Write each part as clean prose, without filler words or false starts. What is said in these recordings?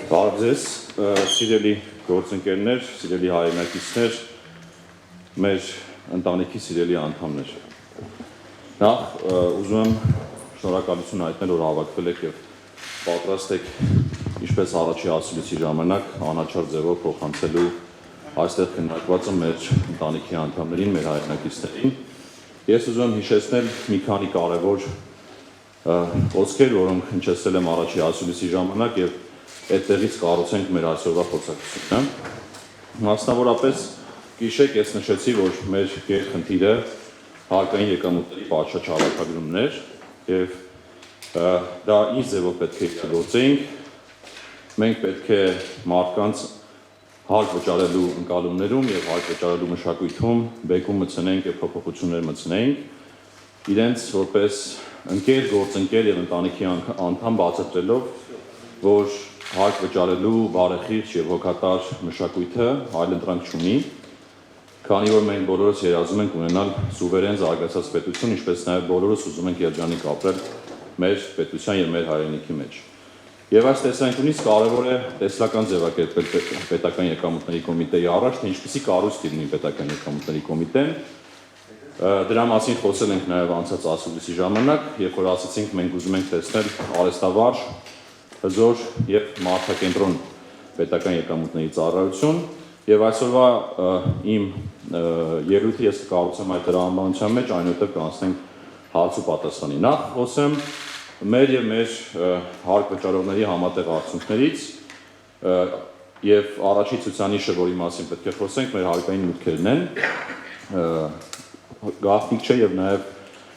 Բարև ձեզ, սիրելի գործընկերներ, սիրելի հայրենակիցներ, մեր ընտանիքի սիրելի անդամներ։ Նախ ուզում եմ շնորհակալություն հայտնել, որ հավաքվել եք եւ պատրաստ եք ինչպես առաջի ասուլիսի ժամանակ անաչառ ձևով փոխանցելու այստեղ քննարկվածը մեր ընտանիքի անդամներին, մեր հայրենակիցներին։ Ես ուզում եմ հիշեցնել մի քանի կարևոր խոսքեր, որոնք հնչեցրել եմ առաջի ասուլիսի ժամանակ եւ այդտեղից կառուցենք մեր այսօրվա խոսակցությունը։ Մասնավորապես գիշեր ես նշեցի, որ մեր գերխնդիրը հարկային եկամուտների պատշաճ հավաքագրումն էր եւ դա ինչ ձևով պետք է գործեինք։ Մենք պետք է մարդկանց հարկ վճարելու ընկալումներում եւ հարկ վճարելու մշակույթում բեկում մտցնենք եւ փոփոխություններ մտցնենք իրենց որպես ընկեր, գործընկեր եւ ընտանիքի անդամ բացատրելով, որ հարկ վճարելու բարեխիղճ եւ հոգատար մշակույթը այլընտրանք չունի, քանի որ մենք բոլորս երազում ենք ունենալ սուվերեն զարգացած պետություն, ինչպես նաեւ բոլորս ուզում ենք երջանիկ ապրել մեր պետության եւ մեր հայրենիքի մեջ։ Եվ այս տեսանկյունից կարևոր է տեսլական ձևակերպել պետական եկամուտների կոմիտեի առաջ, թե ինչպիսի կառույց լինի պետական եկամուտների կոմիտեն։ Դրա մասին խոսել ենք նաեւ անցած ասուլիսի ժամանակ, երբ որ ասացինք մենք ուզում ենք տեսնել արհեստավարժ, հզոր եւ մարդակենտրոն պետական եկամուտների ծառայություն, եւ այսօրվա իմ ելույթը ես կկառուցեմ այդ դրամաբանության մեջ, այնուհետեւ կանցնենք հարց ու պատասխանի։ Նախ խոսեմ մեր եւ մեր հարկ վճարողների համատեղ արդյունքներից եւ առաջի ցուցանիշը, որի մասին պետք է խոսենք, մեր հարկային մուտքերն են։ Գաղտնիք չէ եւ նաեւ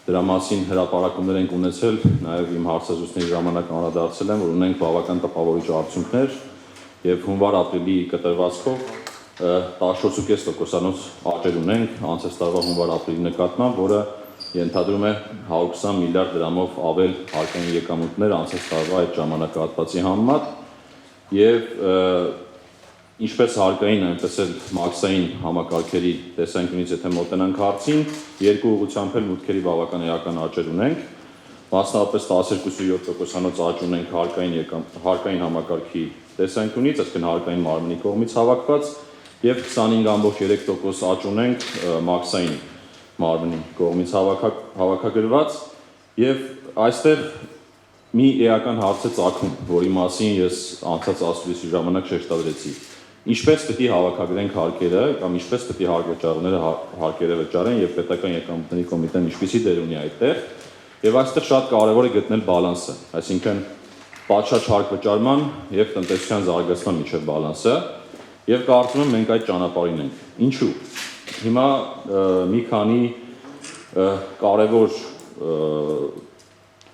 դրա մասին հրապարակումներ ենք ունեցել, նաեւ իմ հարցազրույցների ժամանակ անդրադարձել եմ, որ ունենք բավական տպավորիչ արդյունքներ եւ հունվար-ապրիլի կտրվածքով 14.5% աճեր ունենք անցած տարվա հունվար-ապրիլի նկատմամբ, որը ենթադրում է 120 միլիարդ դրամով ավել հարկային եկամուտներ անցած տարվա այդ ժամանակահատվածի համեմատ եւ ինչպես հարկային, այնպես էլ մաքսային համակարգերի տեսանկյունից եթե մոտենանք հարցին, երկու ուղղությամբ էլ մուտքերի բավական էական աճեր ունենք, մասնավորապես 12.7% աճ ունենք հարկային համակարգի տեսանկյունից, այսինքն հարկային մարմնի կողմից հավաքված, եւ 25.3% աճ ունենք մաքսային մարմնի կողմից հավաքագրված, եւ այստեղ մի էական հարց է ծագում, որի մասին ես անցած ասուլիսի ժամանակ շեշտադրեցի։ Ինչպես պետք է հավաքագրենք հարկերը կամ ինչպես պետք է հարկ վճարողները հարկերը վճարեն եւ պետական եկամուտների կոմիտեն ինչպիսի դեր ունի այդտեղ եւ այստեղ շատ կարեւոր է գտնել բալանսը, այսինքն պատշաճ հարկ վճարման եւ տնտեսության զարգացման միջեւ բալանսը եւ կարծում եմ մենք այդ ճանապարհին ենք։ Ինչու՞։ Հիմա մի քանի կարեւոր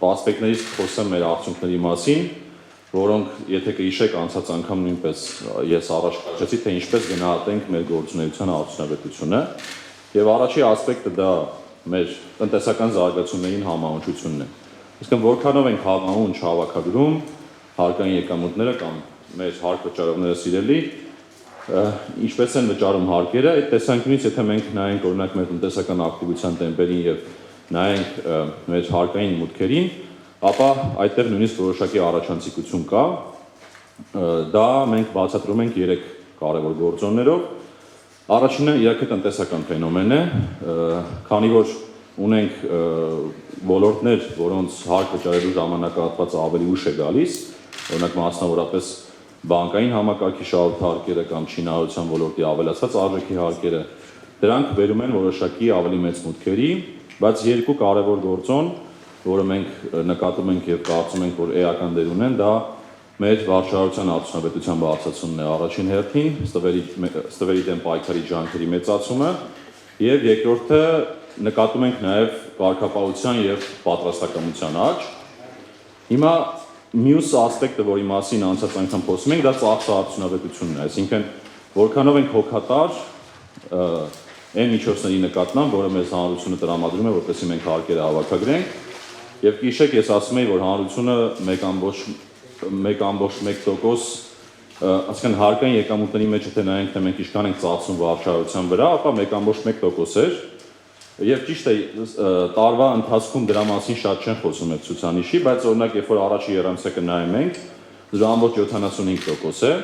ասպեկտներից խոսեմ մեր արդյունքների մասին, որոնք եթե կհիշեք անցած անգամ նույնպես ես առաջ քաշեցի, թե ինչպես գնահատենք մեր գործունեության արդյունավետությունը եւ առաջի ասպեկտը դա մեր տնտեսական զարգացումներին համահունչությունն է։ Այսինքն որքանով ենք համահունչ հավաքագրում հարկային եկամուտները կամ մեր հարկ վճարողները սիրելի, ինչպես են վճարում հարկերը, այդ տեսանկյունից եթե մենք նայենք օրինակ մեր տնտեսական ակտիվության տեմպերին եւ նայենք մեր հարկային մուտքերին, ապա այդտեղ նույնիսկ որոշակի առաջանցիկություն կա, դա մենք բացատրում ենք 3 կարևոր գործոններով։ Առաջինը իհարկե տնտեսական ֆենոմեն է, քանի որ ունենք ոլորտներ, որոնց հարկ վճարելու ժամանակահատվածը ավելի ուշ է գալիս, օրինակ մասնավորապես բանկային համակարգի շահութ հարկերը կամ շինարարության ոլորտի ավելացած արժեքի հարկերը, դրանք բերում են որոշակի ավելի մեծ մուտքերի, բայց երկու կարևոր գործոն, որը մենք նկատում ենք եւ կարծում ենք, որ էական դեր ունեն, դա մեր վարչարարության արդյունավետության բարձրացումն է առաջին հերթին, ստվերի դեմ պայքարի ջանքերի մեծացումը եւ երկրորդը նկատում ենք նաեւ կարգապահության եւ պատրաստակամության աճ։ Հիմա մյուս ասպեկտը, որի մասին անցած անգամ խոսում ենք, դա ծախսը արդյունավետությունն է, այսինքն որքանով ենք հոգատար այն միջոցների նկատմամբ, որը մեզ հանրությունը տրամադրում է, որպեսզի մենք հարկերը հավաքագրենք, եւ գիշեք ես ասում եի, որ հանրությունը 1.1%, այսինքն հարկային եկամուտների մեջ եթե նայենք, թե մենք ինչքան ենք ծախսում վարչարարության վրա, ապա 1.1% էր, եւ ճիշտ է տարվա ընթացքում դրա մասին շատ չեն խոսում այդ ցուցանիշի, բայց օրինակ երբ որ առաջի երամսեկը նայում ենք, 0.75% է,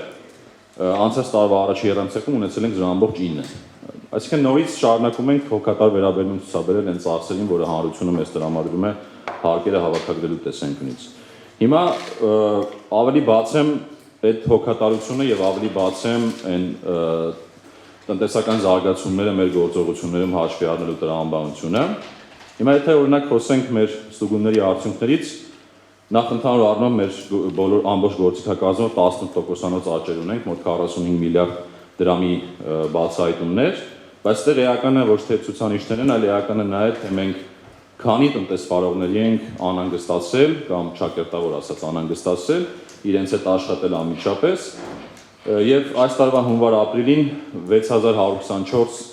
անցած տարվա առաջի երամսեկում ունեցել ենք 0.9%։ Այսինքն նորից շարունակում ենք հոգատար վերաբերմունք ցուցաբերել այն ծախսերին, որը հանրությունը մեզ տրամադրում է հարկերը հավաքագրելու տեսանկյունից։ Հիմա ավելի բացեմ այդ հոգատարությունը եւ ավելի բացեմ այն տնտեսական զարգացումները մեր գործողություններում հաշվի առնելու տրամաբանությունը։ Հիմա եթե օրինակ խոսենք մեր ստուգումների արդյունքներից, նախ ընդհանուր առմամբ մեր բոլոր ամբողջ գործիքակազմով 18%-անոց աճեր ունենք, մոտ 45 միլիարդ դրամի բացահայտումներ, բայց դեռ էականը ոչ թե ցուցանիշներն են, այլ էականը նա է, թե մենք քանի տնտեսվարողների ենք անհանգստացել կամ ճակերտավոր ասած անհանգստացել, իրենց հետ աշխատել անմիջապես, եւ այս տարվա հունվար-ապրիլին 6124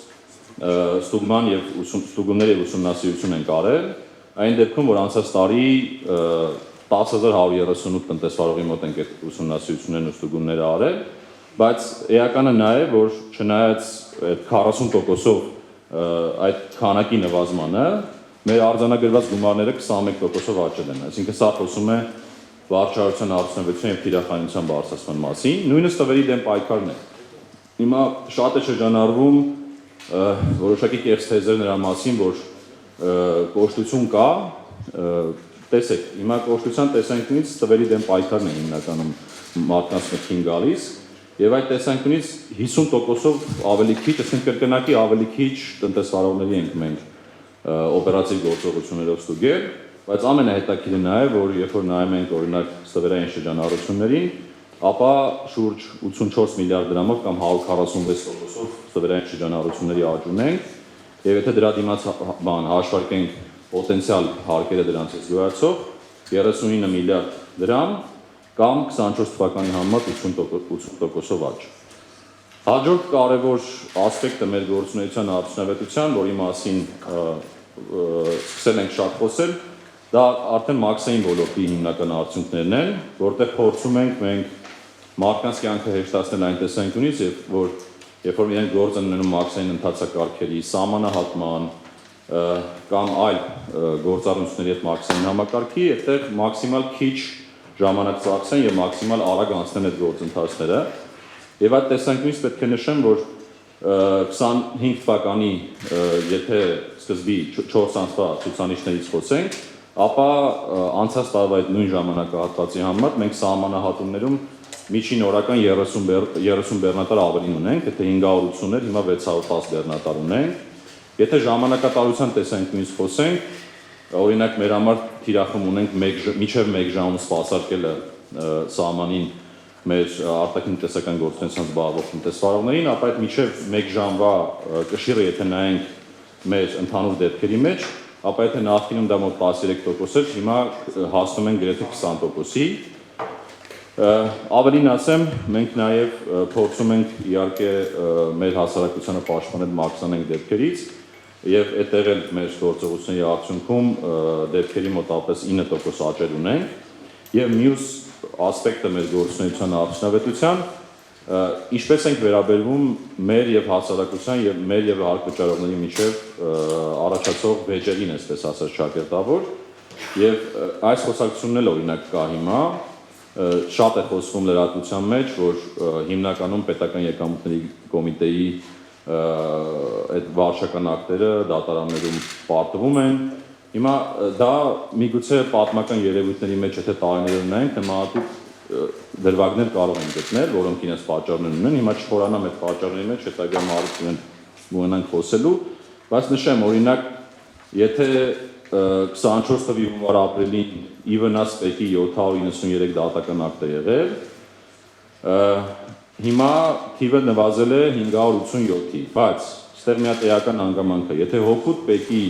ստուգումներ եւ ուսումնասիրություն ենք արել, այն դեպքում, որ անցած տարի 10138 տնտեսվարողի մոտ ենք այդ ուսումնասիրություններն ու ստուգումները արել, բայց էականը նա է, որ չնայած այդ 40%-ով այդ քանակի նվազմանը, մեր արձանագրված գումարները 21%-ով աճել են, այսինքն սա խոսում է վարչարության արդյունավետության եւ թիրախայնության բարձրացման մասին, նույնիսկ տվերի դեմ պայքարն է։ Հիմա շատ է շրջանառվում որոշակի կեղծ թեզեր նրա մասին, որ կոշտություն կա, տեսեք, հիմա կոշտության տեսանկյունից տվերի դեմ պայքարն է հիմնականում մարդկանց մտքին գալիս, եւ այդ տեսանկյունից 50%-ով ավելի քիչ, այսինքն կրկնակի ավելի քիչ տնտեսվարողների ենք մենք օպերատիվ գործողություններով ստուգել, բայց ամենահետաքրքիրը նա է, որ երբ որ նայում ենք օրինակ ստվերային շրջանառություններին, ապա շուրջ 84 միլիարդ դրամով կամ 146%-ով ստվերային շրջանառությունների աճ ունենք, եւ եթե դրա դիմաց հաշվարկենք պոտենցիալ հարկերը դրանցից գոյացող 39 միլիարդ դրամ կամ 24 թվականի համեմատ 80%-ով աճ։ Հաջորդ կարևոր ասպեկտը մեր գործունեության արդյունավետության, որի մասին սկսել ենք շատ խոսել, դա արդեն մաքսային ոլորտի հիմնական արդյունքներն են, որտեղ փորձում ենք մենք մարդկանց կյանքը հեշտացնել այն տեսանկյունից, երբ որ իրենք գործ են ունենում մաքսային ընթացակարգերի, սահմանահատման կամ այլ գործառույթների հետ մաքսային համակարգի, այդտեղ մաքսիմալ քիչ ժամանակ ծախսեն եւ մաքսիմալ արագ անցնեն այդ գործընթացները։ Եվ այդ տեսանկյունից պետք է նշեմ, որ 25 թվականի եթե սկզբի 4 ամսվա ցուցանիշներից խոսենք, ապա անցած տարվա այդ նույն ժամանակահատվածի համար մենք սահմանահատումներում միջին օրական 30 բեռնատար ավելին ունենք, եթե 580 էր, հիմա 610 բեռնատար ունենք։ Եթե ժամանակատարության տեսանկյունից խոսենք, օրինակ մեր համար թիրախում ունենք մինչև 1 ժամ սպասարկելը սահմանին մեր արտաքին տնտեսական գործունեությամբ զբաղվող տնտեսվարողներին, ապա այդ մինչև 1 ժամվա կշիռը եթե նայենք մեր ընդհանուր դեպքերի մեջ, ապա եթե նախկինում դա մոտ 13% էր, հիմա հասնում ենք գրեթե 20%-ի։ Ավելին ասեմ, մենք նաև փորձում ենք իհարկե մեր հասարակությանը պաշտպանել մաքսանենք դեպքերից եւ այդտեղ էլ մեր գործողությունների արդյունքում դեպքերի մոտավորապես 9% աճեր ունենք եւ մյուս ասպեկտը մեր գործունեության արդյունավետության, ինչպես ենք վերաբերվում մեր եւ հասարակության եւ մեր եւ հարկվճարողների միջեւ առաջացող վեճերին, այսպես ասած, ճակերտավոր եւ այս խոսակցությունն էլ օրինակ կա հիմա, շատ է խոսվում լրատվության մեջ, որ հիմնականում պետական եկամուտների կոմիտեի այդ վարչական ակտերը դատարաններում պարտվում են։ Հիմա դա միգուցե պատմական երևույթների մեջ եթե տարիներ ունենք, նմանատիպ դրվագներ կարող են գտնել, որոնք իրենց պատճառներ ունեն։ Հիմա չխորանամ այդ պատճառների մեջ, հետագա մարդ ունենանք խոսելու, բայց նշեմ, օրինակ, եթե 24 թվականի հունվար-ապրիլին ի վնաս ՊԵԿ-ի 793 դատական ակտ է եղել, հիմա թիվը նվազել է 587-ի, բայց ստեղ մի հատ էական հանգամանք է, եթե հօգուտ ՊԵԿ-ի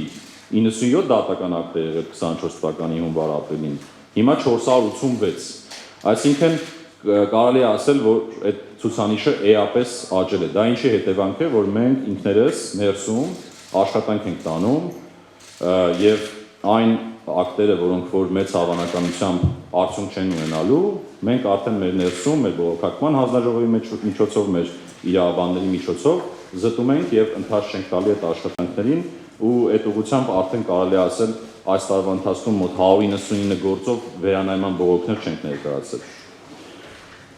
97 դատական ակտ է եղել 24 թվականի հունվար-ապրիլին, հիմա 486, այսինքն կարելի է ասել, որ այդ ցուցանիշը էապես աճել է, դա ինչի հետևանք է, որ մենք ինքներս ներսում աշխատանք ենք տանում եւ այն ակտերը, որոնք որ մեծ հավանականությամբ արդյունք չեն ունենալու, մենք արդեն մեր ներսում, մեր բողոքական հանձնաժողովի միջոցով, մեր իրավաբանների միջոցով զտում ենք եւ ընթաց չենք տալի այդ աշխատանքներին ու այդ ուղղությամբ արդեն կարելի է ասել այս տարվա ընթացքում մոտ 199 գործով վերանայման բողոքներ չենք ներկայացել։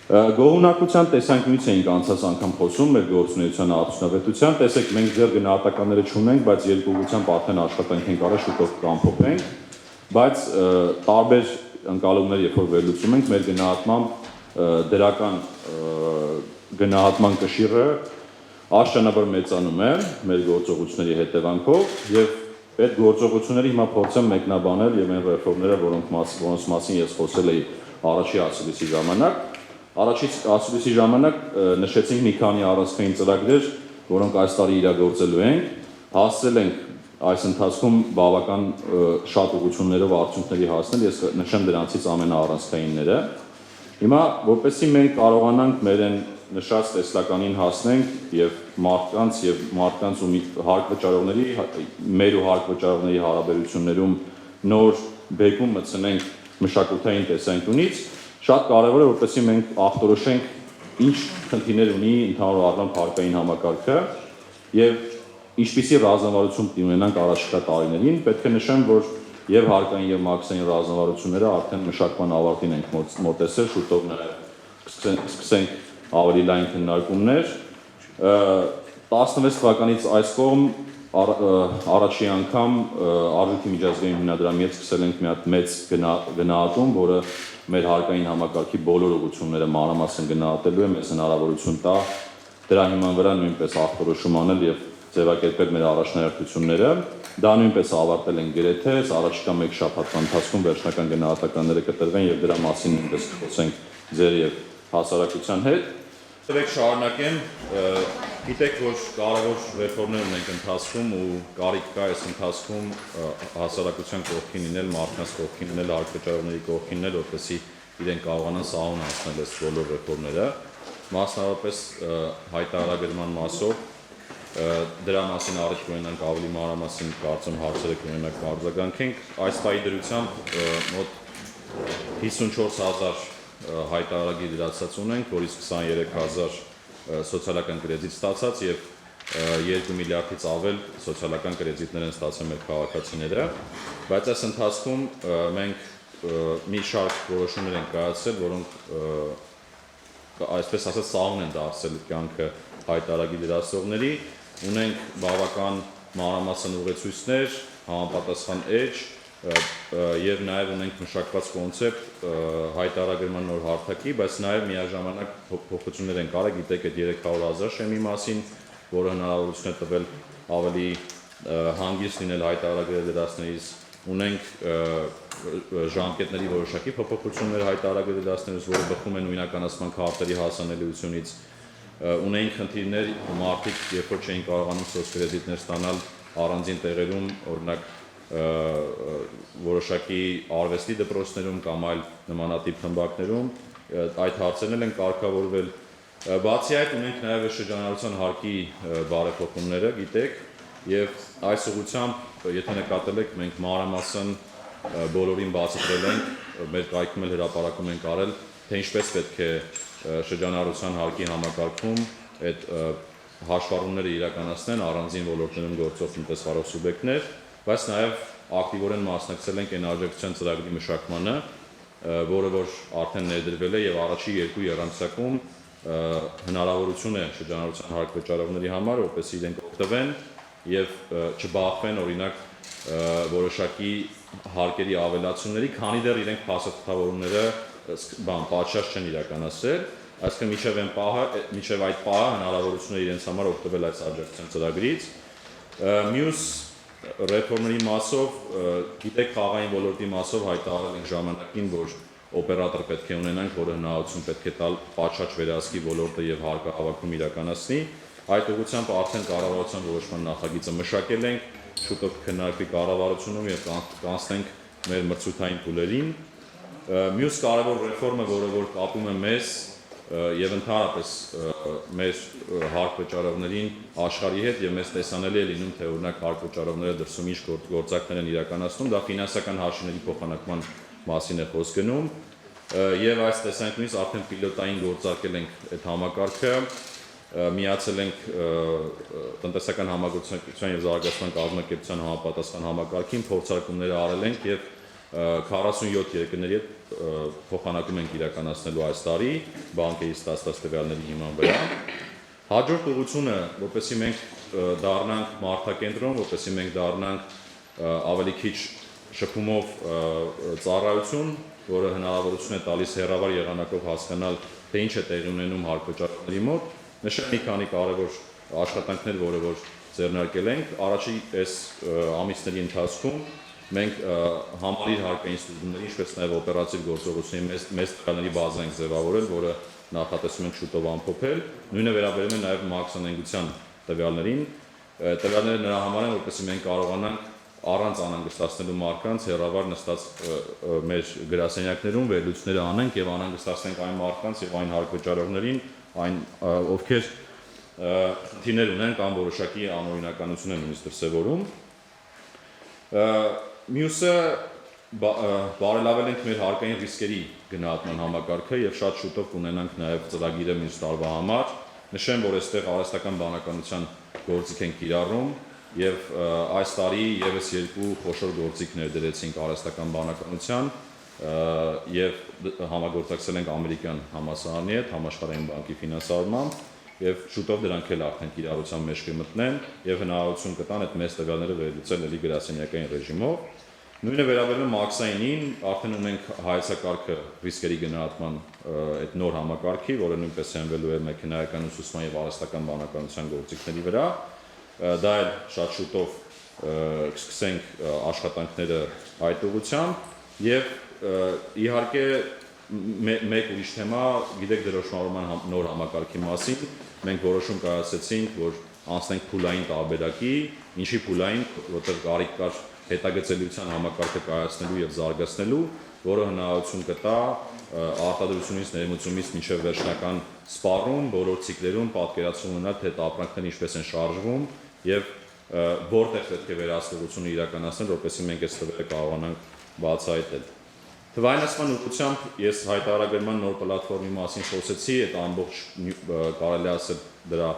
Գոհունակության տեսանկյունից էինք անցած անգամ խոսում մեր գործունեության արդյունավետության, տեսեք մենք դեռ գնահատականները չունենք, բայց երկու ուղղությամբ արդեն աշխատանք ենք արել, շուտով կամփոփենք, բայց տարբեր ընկալումներ երբ որ վերլուծում ենք, մեր գնահատմամբ դրական գնահատման կշիռը աշճանաբար մեծանում է մեր գործողությունների հետևանքով եւ այդ գործողությունների հիմա փորձեմ մեկնաբանել եւ այն ռեֆորմները, որոնց մասին ես խոսել էի առաջի ասուլիսի ժամանակ։ Առաջի ասուլիսի ժամանակ նշեցինք մի քանի առանցքային ծրագրեր, որոնք այս տարի իրագործելու ենք, հասցրել ենք այս ընթացքում բավական շատ ուղղություններով արդյունքների հասնել, ես նշեմ դրանցից ամենաառանցքայինները։ Հիմա որպեսզի մենք կարողանանք մեր այն նշած տեսլականին հասնենք եւ մարդկանց ու հարկ վճարողների, մեր ու հարկ վճարողների հարաբերություններում նոր բեկում մտցնենք մշակութային տեսանկյունից, շատ կարևոր է որպեսզի մենք ախտորոշենք ինչ խնդիրներ ունի ընդհանուր առմամբ հարկային համակարգը եւ ինչպիսի ռազմավարություն պետք է ունենանք առաջիկա տարիներին, պետք է նշեմ, որ եւ հարկային եւ մաքսային ռազմավարությունները արդեն մշակման ավարտին ենք մոտեցել, շուտով նաեւ սկսենք ավելի լայն քննարկումներ 16 թվականից այս կողմ առաջի անգամ արժույթի միջազգային հիմնադրամի հետ սկսել ենք մի հատ մեծ գնահատում, որը մեր հարկային համակարգի բոլոր ուղղությունները մանրամասն գնահատելու է, մեզ հնարավորություն տա դրա հիման վրա նույնպես ախտորոշում անել եւ ձևակերպել մեր առաջնահերթությունները։ Դա նույնպես ավարտել ենք գրեթե, առաջիկա մեկ շաբաթվա ընթացքում վերջնական գնահատականները կտրվեն եւ դրա մասին նույնպես կխոսենք ձեր եւ հասարակության հետ։ Դրեք շարունակեմ, գիտեք, որ կարևոր ռեֆորմներ ունենք ընթացքում ու կարիք կա այս ընթացքում հասարակության կողքին լինել, մարդկանց կողքին լինել, հարկվճարողների կողքին լինել, որպեսզի իրենք կարողանան սահուն անցնել այս բոլոր ռեֆորմները, մասնավորապես հայտարարագրման մասով, դրա մասին առիթ կունենանք ավելի մանրամասն կարծում հարցերը կունենանք արձագանքենք, այս պահի դրությամբ մոտ 54,000 հայտարարագիր դրացած ունենք, որից 23,000 սոցիալական կրեդիտ ստացած եւ 2 միլիարդից ավել սոցիալական կրեդիտներ են ստացել մեր քաղաքացիները, բայց այս ընթացքում մենք մի շարք որոշումներ ենք կայացրել, որոնք այսպես ասած սահուն են դարձել կյանքը հայտարարագիր դրացողների, ունենք բավական մանրամասն ուղեցույցներ, համապատասխան էջ եւ նաեւ ունենք մշակված կոնցեպտ հայտարարագրման նոր հարթակի, բայց նաեւ միաժամանակ փոփոխություններ են կարել, գիտեք այդ 300,000 շեմի մասին, որը հնարավորություն է տվել ավելի հանգիստ լինել հայտարարագրեր դրածներից, ունենք ժամկետների որոշակի փոփոխություններ հայտարարագրեր դրածներից, որը բխում են նույնականացման քարտերի հասանելիությունից, ունենք խնդիրներ, մարդիկ երբ որ չէին կարողանում սոցկրեդիտներ ստանալ առանձին տեղերում, օրինակ որոշակի արվեստի դպրոցներում կամ այլ նմանատիպ խմբակներում, այդ հարցերն են կարգավորվել։ Բացի այդ ունենք նաև շրջանառության հարկի բարեփոխումները, գիտեք, եւ այս ուղղությամբ, եթե նկատել եք, մենք մանրամասն բոլորին բացատրել ենք, մեր կայքում էլ հրապարակում ենք արել, թե ինչպես պետք է շրջանառության հարկի համակարգում այդ հաշվառումները իրականացնեն առանձին ոլորտներում գործող տնտեսվարող սուբյեկտներ, բայց նաև ակտիվորեն մասնակցել ենք այն աջակցության ծրագրի մշակմանը, որը որ արդեն ներդրվել է եւ առաջի երկու եռամսյակում հնարավորություն է շրջանառության հարկ վճարողների համար, որպեսզի իրենք օգտվեն եւ չբախվեն օրինակ որոշակի հարկերի ավելացումների, քանի դեռ իրենք փաստաթղթավորումները պատշաճ չեն իրականացրել, այսինքն մինչև այդ պահը հնարավորություն է իրենց համար օգտվել այս աջակցության ծրագրից։ Մյուս ռեֆորմերի մասով, գիտեք, խաղային ոլորտի մասով հայտարարել ենք ժամանակին, որ օպերատոր պետք է ունենանք, որը հնարավորություն պետք է տալ պատշաճ վերահսկի ոլորտը եւ հարկահավաքում իրականացնի։ Այդ ուղղությամբ արդեն կառավարության որոշման նախագիծը մշակել ենք, շուտով կքննարկվի կառավարությունում եւ կանցնենք մեր մրցութային փուլերին։ Մյուս կարևոր ռեֆորմը, որը որ կապում է մեզ եւ ընդհանրապես մեր հարկ վճարողներին աշխարհի հետ եւ մեզ տեսանելի է լինում, թե օրինակ հարկ վճարողները դրսում ինչ գործակներ են իրականացնում, դա ֆինանսական հաշիվների փոխանակման մասին է խոսք գնում եւ այս տեսանկյունից արդեն պիլոտային գործարկել ենք այդ համակարգը, միացել ենք տնտեսական համագործակցության եւ զարգացման կազմակերպության համապատասխան համակարգին, փորձարկումներ արել ենք եւ 47 երկրների հետ փոխանակում ենք իրականացնելու այս տարի բանկերի ստացված տվյալների հիման վրա։ Հաջորդ ուղղությունը, որպեսզի մենք դառնանք մարդակենտրոն, որպեսզի մենք դառնանք ավելի քիչ շփումով ծառայություն, որը հնարավորություն է տալիս հեռավար եղանակով հասկանալ, թե ինչ է տեղի ունենում հարկվճարողների մոտ, նշել մի քանի կարևոր աշխատանքներ, որը որ ձեռնարկել ենք։ Առաջի այս ամիսների ընթացքում մենք համալիր հարկաինստիտուտների, ինչպես նաև օպերատիվ գործողությունների մեծ տվյալների բազա ենք ձևավորել, որը նախատեսում ենք շուտով ամփոփել։ Նույնը վերաբերում է նաև մաքսանենգության տվյալներին։ Տվյալները նրա համար են, որպեսզի մենք կարողանանք առանց անհանգստացնելու մարդկանց հեռավար նստած մեր գրասենյակներում վերլուծները անենք եւ անհանգստացնենք այն մարդկանց եւ այն հարկվճարողներին, այն ովքեր խնդիրներ ունեն կամ որոշակի անօրինականություն են նույնիսկ դրսևորում։ Մյուսը բարելավել ենք մեր հարկային ռիսկերի գնահատման համակարգը եւ շատ շուտով կունենանք նաեւ ծրագիրը մյուս տարվա համար։ Նշեմ, որ այստեղ արհեստական բանականության գործիք ենք կիրառում եւ այս տարի եւս երկու խոշոր գործիք ներդրեցինք արհեստական բանականության եւ համագործակցել ենք ամերիկյան համալսարանի հետ, համաշխարհային բանկի ֆինանսավորմամբ եւ շուտով դրանք էլ արդեն կիրառության մեջ կմտնեն եւ հնարավորություն կտան այդ մեծ տվյալները վերլուծել էլի գրասենյակային ռեժիմով։ Նույնը վերաբերում է մաքսայինին, արդեն ունենք հայեցակարգը ռիսկերի գնահատման այդ նոր համակարգի, որը նույնպես հենվելու է մեքենայական ուսուցման եւ արհեստական բանականության գործիքների վրա։ Դա էլ շատ շուտով կսկսենք աշխատանքները այդ ուղղությամբ եւ իհարկե մեկ ուրիշ թեմա, գիտեք դրոշմավորման նոր համակարգի մասին, մենք որոշում կայացրեցինք, որ անցնենք փուլային տարբերակի, ինչի փուլային, որտեղ կարիք կար հետագծելիության համակարգը կայացնելու եւ զարգացնելու, որը հնարավորություն կտա արտադրությունից ներմուծումից մինչև վերջնական սպառում, բոլոր ցիկլերում պատկերացում ունենալ, թե ապրանքներն ինչպես են շարժվում եւ որտեղ պետք է վերահսկողությունը իրականացնել, որպեսզի մենք այս թվերը կարողանանք բացահայտել։ Թվայնացման ուղղությամբ ես հայտարարագրման նոր պլատֆորմի մասին խոսեցի, այդ ամբողջ կարելի ասել դրա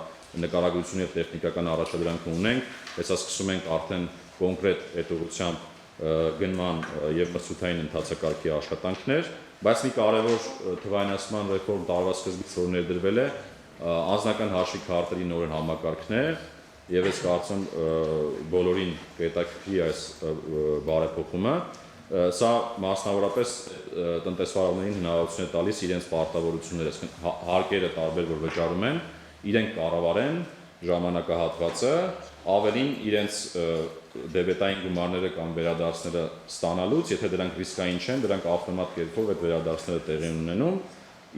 նկարագրություն եւ տեխնիկական առաջադրանքը ունենք, հեսա սկսում ենք արդեն կոնկրետ այդ ուղղությամբ գնման եւ մրցութային ընթացակարգի աշխատանքներ, բայց մի կարևոր թվայնացման ռեֆորմ տարվա սկզբից որ ներդրվել է անձնական հաշվի քարտերի նոր համակարգն է եւ ես կարծում բոլորին կհետաքրքրի այս բարեփոխումը։ Սա մասնավորապես տնտեսվարողներին հնարավորություն է տալիս իրենց պարտավորությունները, հարկերը տարբեր որ վճարում են, իրենք կառավարեն ժամանակահատվածը, ավելին իրենց դեբետային գումարները կամ վերադարձները ստանալուց, եթե դրանք ռիսկային չեն, դրանք ավտոմատ կերպով այդ վերադարձները տեղի ունենում,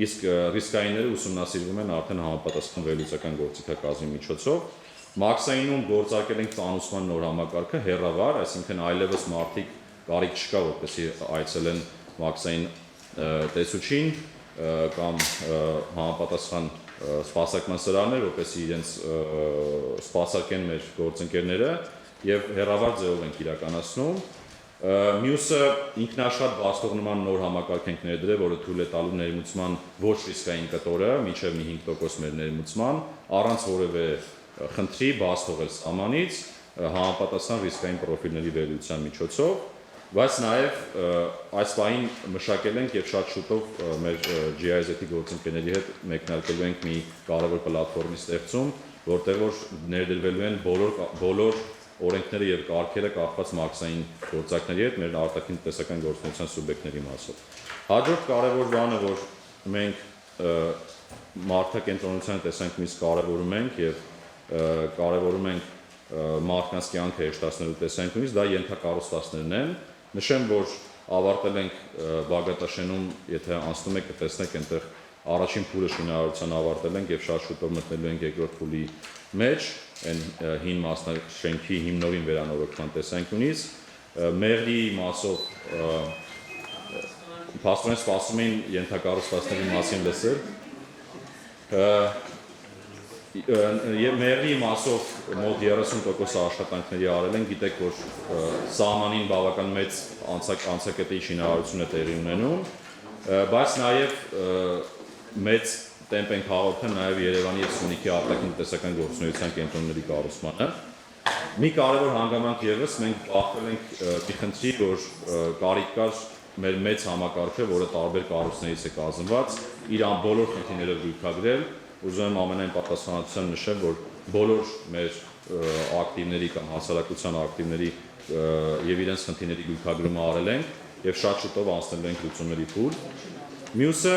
իսկ ռիսկայինները ուսումնասիրվում են արդեն համապատասխան վերլուծական գործիքակազմի միջոցով։ Մաքսայինում գործարկել ենք ծանուցման նոր համակարգը հեռավար, այսինքն այլևս մարդիկ կարիք չկա, որպեսզի այցելեն մաքսային տեսուչին կամ համապատասխան սպասարկման սրահներ, որպեսզի իրենց սպասարկեն մեր գործընկերները եւ հեռավար ձևով ենք իրականացնում։ Մյուսը ինքնաշխատ բացթողնման նոր համակարգ ենք ներդրել, որը թույլ է տալու ներմուծման ոչ ռիսկային կտորը մինչև մի 5% մեր ներմուծման, առանց որևէ խնդրի բաց թողել սահմանից համապատասխան ռիսկային պրոֆիլների վերլուծության միջոցով, բայց նաև այս պահին մշակել ենք եւ շատ շուտով մեր GIZ-ի գործընկերների հետ մեկնարկելու ենք մի կարևոր պլատֆորմի ստեղծում, որտեղ որ ներդրվելու են բոլոր օրենքները եւ կարգերը կապված մաքսային գործակների հետ մեր արտաքին տնտեսական գործունեության սուբյեկտների մասով։ Հաջորդ կարևոր բանը, որ մենք մարդակենտրոնության տեսանկյունից կարևորում ենք եւ կարևորում ենք մարդկանց կյանքը հեշտացնելու տեսանկյունից, դա ենթակառուցվածքներն են։ Նշեմ, որ ավարտել ենք Բաղդաշենում, եթե անցնում եք կտեսնեք այնտեղ առաջին փուլը շինարարության ավարտել ենք եւ շատ շուտով մտնելու ենք երկրորդ փուլի մեջ, այն հին մասնաշենքի հիմնովին վերանորոգման տեսանկյունից, մեղրի մասով փաստորեն սպասում էին ենթակառուցվածքների մասին լսել։ Եվ մեղրի մասով մոտ 30% աշխատանքների արել են, գիտեք, որ սահմանին բավական մեծ անցակետի շինարարություն է տեղի ունենում, բայց նաև մեծ տեմպ ենք հաղորդել նաև Երևանի եւ Սյունիքի արտաքին տնտեսական գործունեության կենտրոնների կառուցմանը։ Մի կարևոր հանգամանք ևս մենք բախվել ենք մի խնդրի, որ կարիք կար մեր մեծ համակարգը, որը տարբեր կառույցներից է կազմված, իր բոլոր խնդիրները գույքագրել, ուզում եմ ամենայն պատասխանատվությամբ նշել, որ բոլոր մեր ակտիվների կամ հասարակության ակտիվների եւ իրենց խնդիրների գույքագրումը արել ենք եւ շատ շուտով անցնել ենք լուծումների փուլ։ Մյուսը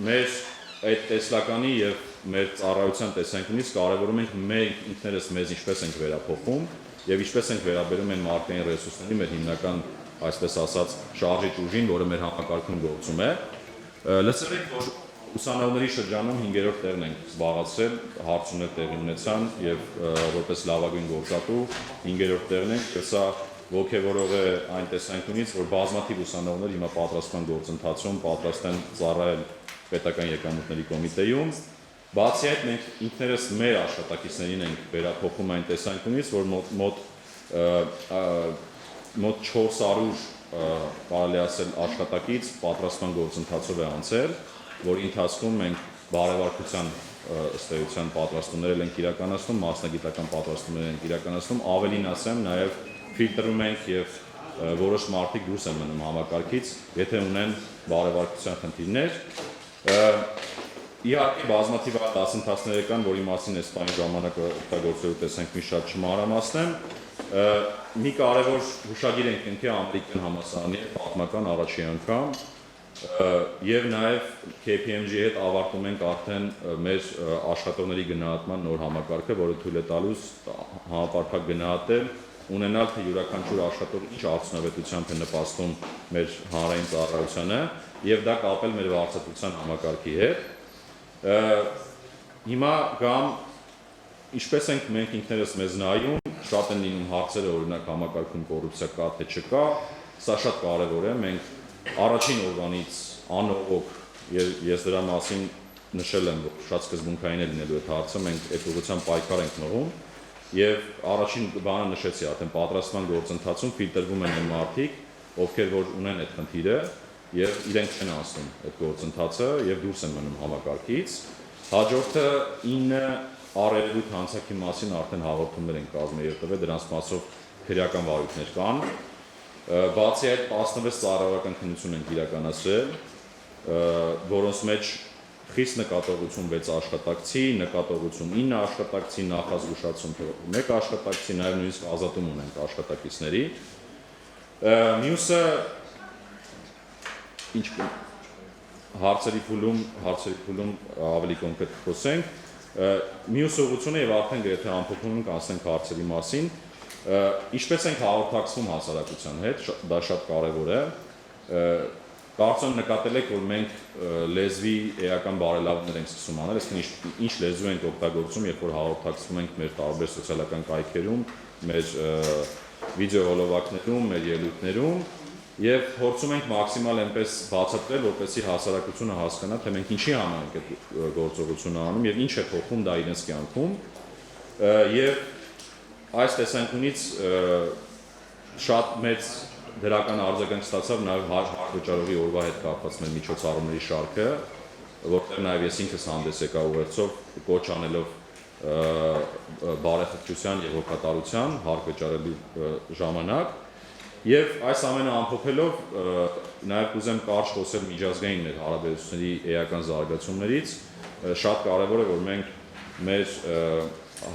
մեր այդ տեսլականի եւ մեր ծառայության տեսանկյունից կարևորում ենք մենք ինքներս մեզ ինչպես ենք վերափոխում եւ ինչպես ենք վերաբերում այն մարդկային ռեսուրսների մեր հիմնական, այսպես ասած, շարժիչ ուժին, որը մեր համակարգում գործում է։ Լսել եք, որ ուսանողների շրջանում 5-րդ տեղն ենք զբաղացրել, հարցումներ տեղի ունեցան եւ որպես լավագույն գործատու 5-րդ տեղն ենք, սա ոգևորող է այն տեսանկյունից, որ բազմաթիվ ուսանողներ հիմա պատրաստման գործընթացում պատրաստ են ծառայել պետական եկամուտների կոմիտեում։ Բացի այդ, մենք ինքներս մեր աշխատակիցներին ենք վերափոխում այն տեսանկյունից, որ մոտ 400 կարելի ասել աշխատակից պատրաստման գործընթացով է անցել, որի ընթացքում մենք բարեվարկության ըստ էության պատրաստումներ ենք իրականացնում, մասնագիտական պատրաստումներ ենք իրականացնում, ավելին ասեմ, նաև ֆիլտրում ենք եւ որոշ մարդիկ դուրս են մնում համակարգից, եթե ունեն բարեվարկության խնդիրներ։ Իհարկե բազմաթիվ այլ դասընթացներ կան, որի մասին այս բանի ժամանակը օգտագործելու տեսենք մի շատ չմանրամասնեմ։ Մի կարևոր հուշագիր ենք ընկել ամերիկյան համալսարանի պատմական առաջի անգամ եւ նաեւ KPMG-ի հետ ավարտում ենք արդեն մեր աշխատողների գնահատման նոր համակարգը, որը թույլ է տալիս համապարփակ գնահատել, ունենալ թե յուրաքանչյուր աշխատող ինչ արդյունավետությամբ է նպաստում մեր հանրային ծառայությանը եւ դա կապել մեր վարձատրության համակարգի հետ։ Հիմա գամ ինչպես ենք մենք ինքներս մեզ նայում, շատ են լինում հարցերը, օրինակ համակարգում կոռուպցիա կա թե չկա, սա շատ կարևոր է, մենք առաջին օրվանից անողոք ես դրա մասին նշել եմ, որ շատ սկզբունքային է լինելու այդ հարցը, մենք այդ ուղղությամբ պայքար ենք մղում եւ առաջին բանը նշեցի արդեն պատրաստման գործընթացում ֆիլտրվում են այն մարդիկ, ովքեր որ ունեն այդ խնդիրը եւ իրենք չեն անցնում այդ գործընթացը եւ դուրս են մնում համակարգից։ Հաջորդը 9 առերևույթ հանցակի մասին արդեն հաղորդումներ են կազմել եւ տվել, դրանց մասով քրեական վարույթներ կան։ Բացի այդ 16 ծառայական քննություն ենք իրականացրել, որոնց մեջ խիստ նկատողություն 6 աշխատակցի, նկատողություն 9 աշխատակցի, նախազգուշացում 1 աշխատակցի, նաև նույնիսկ ազատում ունենք աշխատակիցների։ Մյուսը ինչ հարցերի փուլում ավելի կոնկրետ խոսենք, մյուս ուղղությունը եւ արդեն գրեթե ամփոփում կանցնենք հարցերի մասին, ինչպես ենք հաղորդակցվում հասարակության հետ, դա շատ կարեւոր է։ Կարծում նկատել եք, որ մենք լեզվի էական բարելավումներ ենք սկսում անել, այսինքն ինչ լեզու ենք օգտագործում, երբ որ հաղորդակցվում ենք մեր տարբեր սոցիալական կայքերում, մեր վիդեոհոլովակներում, մեր ելույթներում եւ փորձում ենք մաքսիմալ այնպես բացատրել, որպեսզի հասարակությունը հասկանա, թե մենք ինչի համար ենք այդ գործողությունը անում եւ ինչ է փոխում դա իրենց կյանքում։ Եվ այս տեսանկյունից շատ մեծ դրական արձագանք ստացավ նաև հարկ-վճարողի օրվա հետ կապված մեր միջոցառումների շարքը, որտեղ նաև ես ինքս հանդես եկա ուղերձով կոչ անելով բարեխղճության եւ հոգատարության հարկ-վճարելու ժամանակ եւ այս ամենը ամփոփելով նաև կուզեմ կարճ խոսել միջազգային մեր հարաբերությունների էական զարգացումներից, շատ կարեւոր է որ մենք մեր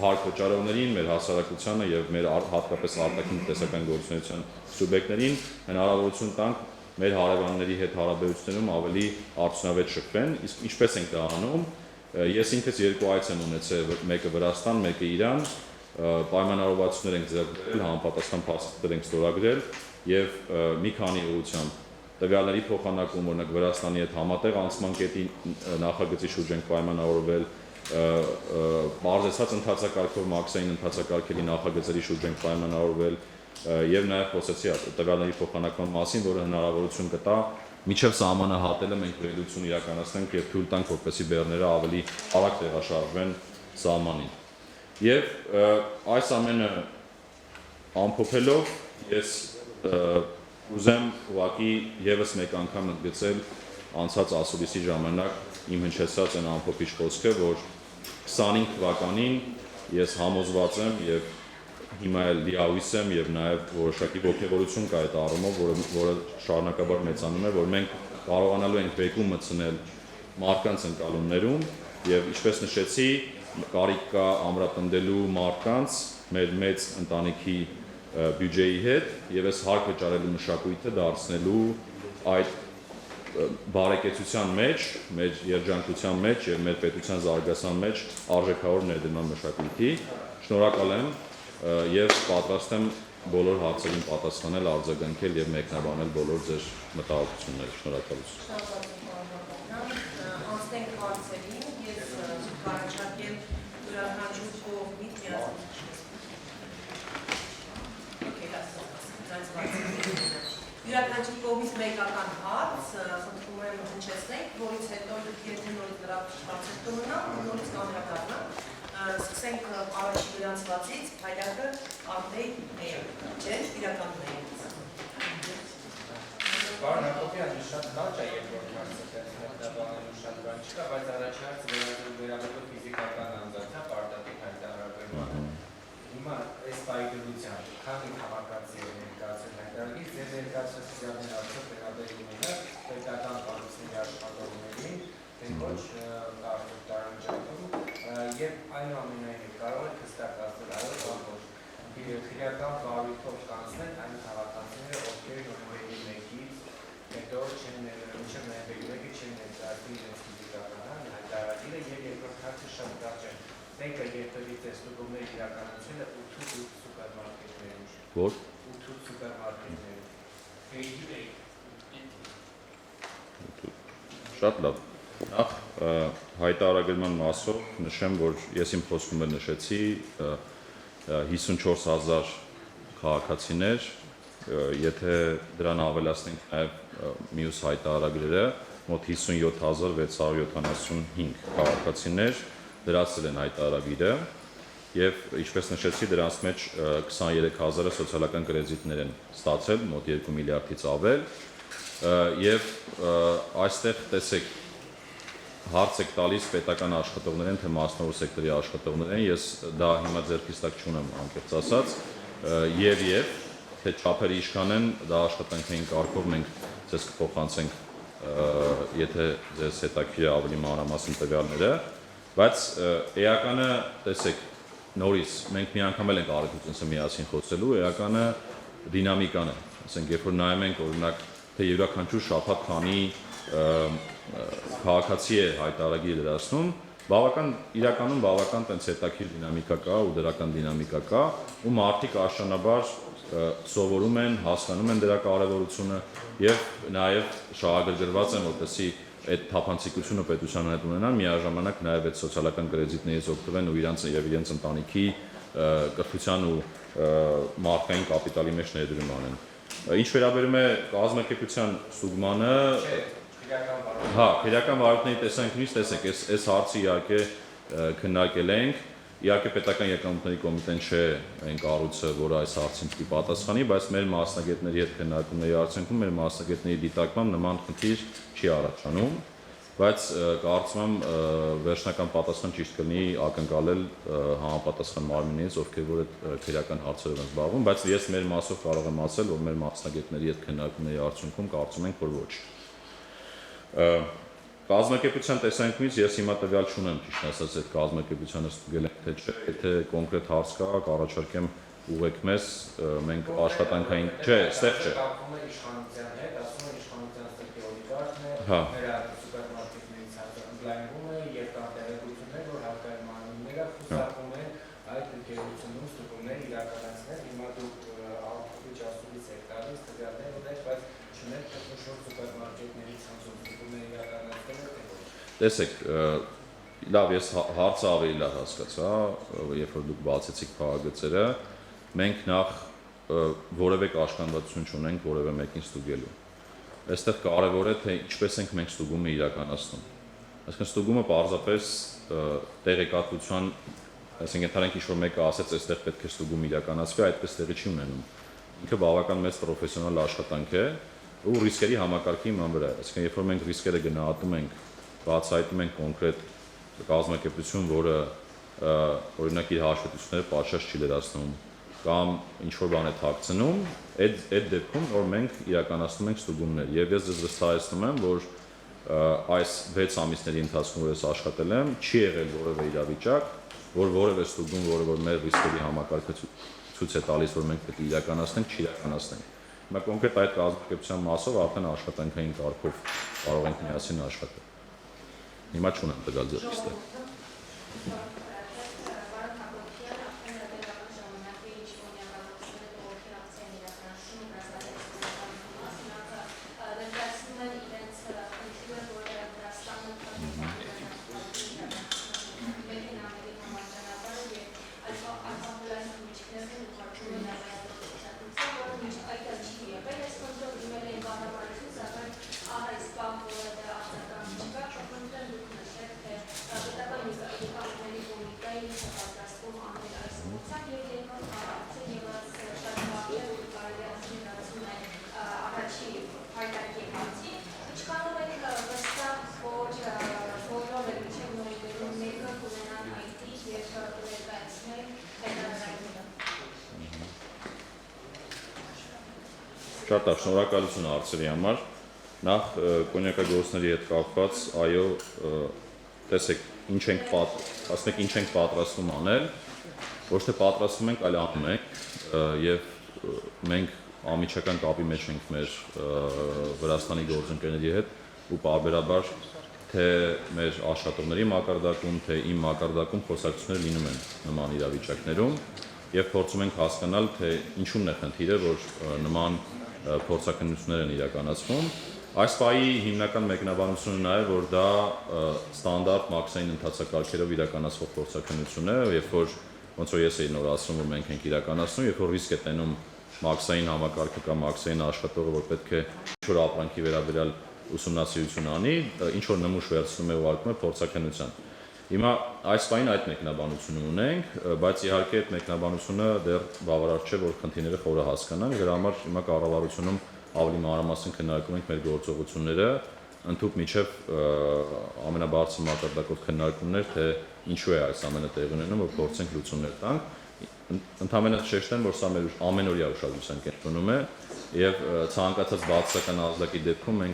հարկ-վճարողներին, մեր հասարակությանը եւ մեր հատկապես արտաքին տնտեսական գործունեության սուբյեկտներին հնարավորություն տանք մեր հարևանների հետ հարաբերություններում ավելի արդյունավետ շփվեն, իսկ ինչպես ենք դա անում։ Ես ինքս 2 այց եմ ունեցել, մեկը Վրաստան, մեկը Իրան, պայմանավորվածություններ ենք ձեռքբերել, համապատասխան փաստաթղթեր ենք ստորագրել եւ մի քանի ուղղությամբ տվյալների փոխանակում, օրինակ Վրաստանի հետ համատեղ անցման կետի նախագծի շուրջ ենք պայմանավորվել, բարձրացած ընթացակարգով մաքսային ընթացակարգերի նախագծերի շուրջ ենք պայմանավորվել եւ նաեւ խոսեցի տվյալների փոխանակման մասին, որը հնարավորություն կտա միջև սահմանահատելը մենք վերլուծություն իրականացնենք եւ թույլ տանք, որպեսզի բեռները ավելի արագ տեղաշարժվեն սահմանին։ Եվ այս ամենը ամփոփելով ես ուզեմ ուղղակի եւս մեկ անգամ ընդգծել անցած ասուլիսի ժամանակ իմ հնչեցած այն ամփոփիչ խոսքը, որ 25 թվականին ես համոզված եմ եւ հիմա էլ լիահույս եմ եւ նաեւ որոշակի ողջավորություն կա այդ առումով, որը շարունակաբար մեծանում է, որ մենք կարողանալու ենք բեկում մտցնել մարդկանց ընկալումներում եւ ինչպես նշեցի, կարիք կա ամրապնդելու մարդկանց մեր մեծ ընտանիքի բյուջեի հետ եւ այս հարկ վճարելու մշակույթը դարձնելու այդ բարեկեցության մեջ, մեր երջանկության մեջ եւ մեր պետության զարգացման մեջ արժեքավոր ներդրման մշակույթի։ Շնորհակալ եմ եւ պատրաստ եմ բոլոր հարցերին պատասխանել, արձագանքել եւ մեկնաբանել բոլոր ձեր մտահոգությունները։ Շնորհակալություն։ Անցնենք հարցերին, ես կառաջարկեմ յուրաքանչյուր կողմից յուրաքանչյուր կողմից մեկական հարց, խնդրում եմ հնչեցնենք, որից հետո եթե նորից դրախտ հարցեր կմնա, նորից կանդրադառնա։ Սկսենք առաջի գրանցվածից, Փայլակը Արտեյ Ջեն, իրական մեյից։ Պարոն Հակոբյան, շատ լավ է, երբ որ հարցը հետաբանելու շատ բան չկա, բայց առաջի հարցը վերաբերող ֆիզիկական անձանց արտադիր հայտարարվելը։ Հիմա այս պայքարությամբ քանի քաղաքացի է ներկայացել հայտարարից, ձեր ներկայացուցիչներն արդյոք վերաբերում են պետական կառույցների աշխատողներին, թե ոչ կարծիք տարանջատում, եւ այնուամենայնիվ կարող եք հստակացնել այո կամ ոչ։ Քրեական բարույթով կանցնել այն քաղաքացիները, ովքեր նոյեմբերի 1-ից հետո չեն նոյեմբերի 1-ը չեն ներկայացրել իրենց ֆիզիկական հայտարարները եւ երկրորդ հարցը շատ կարճ է։ Մենք երբևիցե ստուգումներ իրականացրել է 8 սուպերմարկետներում։ Որ 8 սուպերմարկետներում։ Շատ լավ։ Նախ հայտարարագրման մասով նշեմ, որ ես իմ խոսքում էլ նշեցի 54,000 քաղաքացիներ, եթե դրան ավելացնենք նաև մյուս հայտարարագրերը, մոտ 57,675 քաղաքացիներ դրացել են հայտարարագիրը եւ ինչպես նշեցի դրանց մեջ 23,000-ը սոցիալական կրեդիտներ են ստացել, մոտ 2 միլիարդից ավել եւ այստեղ տեսեք հարց եք տալիս պետական աշխատողներին, թե մասնավոր սեկտորի աշխատողներին, ես դա հիմա ձեռքից տակ չունեմ անկեղծ ասած եւ թե չափերը ինչքան են, դա աշխատանքային կարգով մենք ձեզ կփոխանցենք, եթե ձեզ հետաքրքիր է ավելի մանրամասն տվյալները, բայց էականը տեսեք նորից մենք մի անգամ էլ ենք առաքությունս միասին խոսելու, էականը դինամիկան է, ասենք երբ որ նայում ենք օրինակ թե յուրաքանչյուր շաբաթ քանի քաղաքացի է հայտարարագիր դրացնում, իրականում բավական տենց հետաքրքիր դինամիկա կա ու դրական դինամիկա կա, ու մարդիկ աշնանաբար սովորում են, հասկանում են դրա կարևորությունը եւ նաեւ շահագրգռված են, որպեսզի այդ թափանցիկությունը պետության հետ ունենան, միաժամանակ նաեւ այդ սոցիալական կրեդիտներից օգտվեն ու իրենց ընտանիքի կրթության ու մարդկային կապիտալի մեջ ներդրում անեն։ Ինչ վերաբերում է կազմակերպության ստուգմանը, քրեական վարույթների տեսանկյունից տեսեք, այս հարցը իհարկե քննարկել ենք, իհարկե պետական եկամուտների կոմիտեն չէ այն կառույցը, որը այս հարցին պիտի պատասխանի, բայց մեր մասնագետների հետ քննարկումների արդյունքում մեր մասնագետների դիտարկմամբ նման խնդիր չի առաջանում, բայց կարծում եմ վերջնական պատասխան ճիշտ կլինի ակնկալել համապատասխան մարմիններից, ովքեր որ այդ քրեական հարցերով են զբաղվում, բայց ես մեր մասով կարող եմ ասել, որ մեր մասնագետների հետ քննարկումների արդյունքում կարծում ենք, որ ոչ։ Կազմակերպության տեսանկյունից ես հիմա տվյալ չունեմ, ճիշտ ասած, այդ կազմակերպությանը ստուգել ենք թե չէ, եթե կոնկրետ հարց կա, կառաջարկեմ ուղեք մեզ, մենք աշխատանքային, չէ, ստեղ չէ։ Կապվում է իշխանության հետ, ասում են իշխանության ստեղի օլիգարխն է, մեր սուպերմարկետներից ընդլայնվում է եւ կան տեղեկություններ, որ հարկային մարմինները խուսափում են այդ ընկերությունում ստուգումներ իրականացնել, հիմա դուք աղբյուր ասուլից եք տալիս տվյալներ ունեք, բայց չունեք թե շուտ սուպերմարկետներից ստուգումներ իրականացնել եք, թե ոչ։ Տեսեք, լավ, ես հարցը ավելի լավ հասկացա, երբ որ դուք բացեցիք փաղագծերը, մենք նախ որևէ կաշկանդվածություն չունենք որևէ մեկին ստուգելու։ Այստեղ կարևոր է, թե ինչպես ենք մենք ստուգումը իրականացնում։ Այսինքն ստուգումը պարզապես տեղեկատվության, այսինքն ընդհանրենք ինչ-որ մեկը ասեց, այստեղ պետք է ստուգում իրականացվի, այդպես տեղի չի ունենում։ Ինքը բավական մեծ պրոֆեսիոնալ աշխատանք է ու ռիսկերի համակարգի իման վրա է։ Այսինքն երբ որ մենք ռիսկերը գնահատում ենք, բացահայտում ենք կոնկրետ կազմակերպություն, որը օրինակ իր հաշվետվությունները պատշաճ չի լրացնում, կամ ինչ-որ բան է թաքցնում, այդ դեպքում, որ մենք իրականացնում ենք ստուգումներ, եւ ես ձեզ վստահեցնում եմ, որ այս 6 ամիսների ընթացքում, որ ես աշխատել եմ, չի եղել որևէ իրավիճակ, որ որևէ ստուգում, որը որ մեր ռիսկերի համակարգը ցույց է տալիս, որ մենք պետք է իրականացնենք, չիրականացնենք։ Հիմա կոնկրետ այդ կազմակերպության մասով արդեն աշխատանքային կարգով կարող ենք միասին աշխատել։ Հիմա չունեմ տվյալ ձեռքից տեղ։ Շատ լավ, շնորհակալություն հարցերի համար։ Նախ կոնյակագործների հետ կապված, այո, տեսեք, ինչ ենք պատրաստվում անել, ոչ թե պատրաստվում ենք, այլ անում ենք, եւ մենք ամիջական կապի մեջ ենք մեր Վրաստանի գործընկերների հետ ու պարբերաբար թե մեր աշխատողների մակարդակում, թե իմ մակարդակում խոսակցություններ լինում են նման իրավիճակներում եւ փորձում ենք հասկանալ, թե ինչու՞մն է խնդիրը, որ նման փորձակնություններ են իրականացվում։ Այս պահի հիմնական մեկնաբանությունը նա է, որ դա ստանդարտ մաքսային ընթացակարգերով իրականացվող փորձակնություն է, երբ որ ոնց որ ես էի նոր ասում, որ մենք ենք իրականացնում, երբ որ ռիսկ է տենում մաքսային համակարգը կամ մաքսային աշխատողը, որ պետք է ինչ-որ ապրանքի վերաբերյալ ուսումնասիրություն անի, ինչ-որ նմուշ վերցնում է ուղարկում է փորձակնության։ Հիմա այս պահին այդ մեկնաբանությունը ունենք, բայց իհարկե այդ մեկնաբանությունը դեռ բավարար չէ, որ խնդիրները խորը հասկանանք, դրա համար հիմա կառավարությունում ավելի մանրամասն քննարկում ենք մեր գործողությունները, ընդհանուր միջև ամենաբարձր մակարդակով քննարկումներ, թե ինչու է այս ամենը տեղի ունենում, որ փորձենք լուծումներ տանք։ Ընդհանրապես շեշտեմ, որ սա մեր ամենօրյա ուշադրության կենտրոնում է եւ ցանկացած բացասական ազդակի դեպքում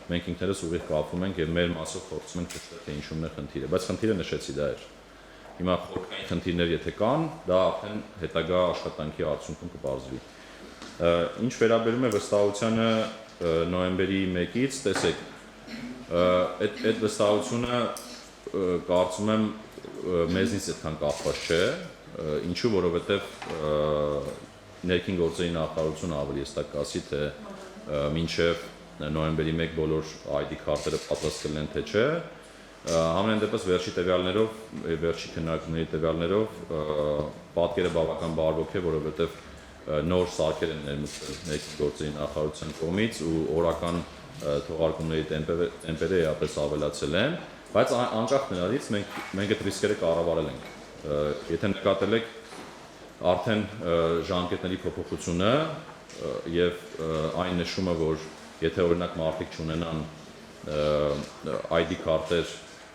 մենք ինքներս ուղիղ կապվում ենք եւ մեր մասով փորձում ենք տեսնել, թե ինչումն է խնդիրը, բայց խնդիրը նշեցի դա էր։ Հիմա խորքային խնդիրներ եթե կան, դա արդեն հետագա աշխատանքի արդյունքում կպարզվի։ Ինչ վերաբերում է վստահությանը նոյեմբերի 1-ից, տեսեք, այդ վստահությունը կարծում եմ մեզնից այդքան կապված չէ, ինչու, որովհետեւ ներքին գործերի նախարարությունը ավելի հստակ կասի, թե մինչեւ նոյեմբերի 1 բոլոր ID քարտերը պատրաստել են թե չէ։ Համենայն դեպս վերջի տվյալներով, վերջի քննարկումների տվյալներով պատկերը բավական բարվոք է, որովհետև նոր սարքեր են ներմուծվել ներքին գործերի նախարարության կողմից ու օրական թողարկումների տեմպերը էապես ավելացել են, բայց անկախ նրանից մենք այդ ռիսկերը կառավարել ենք։ Եթե նկատել եք արդեն ժամկետների փոփոխությունը եւ այն նշումը, որ եթե օրինակ մարդիկ չունենան ID քարտեր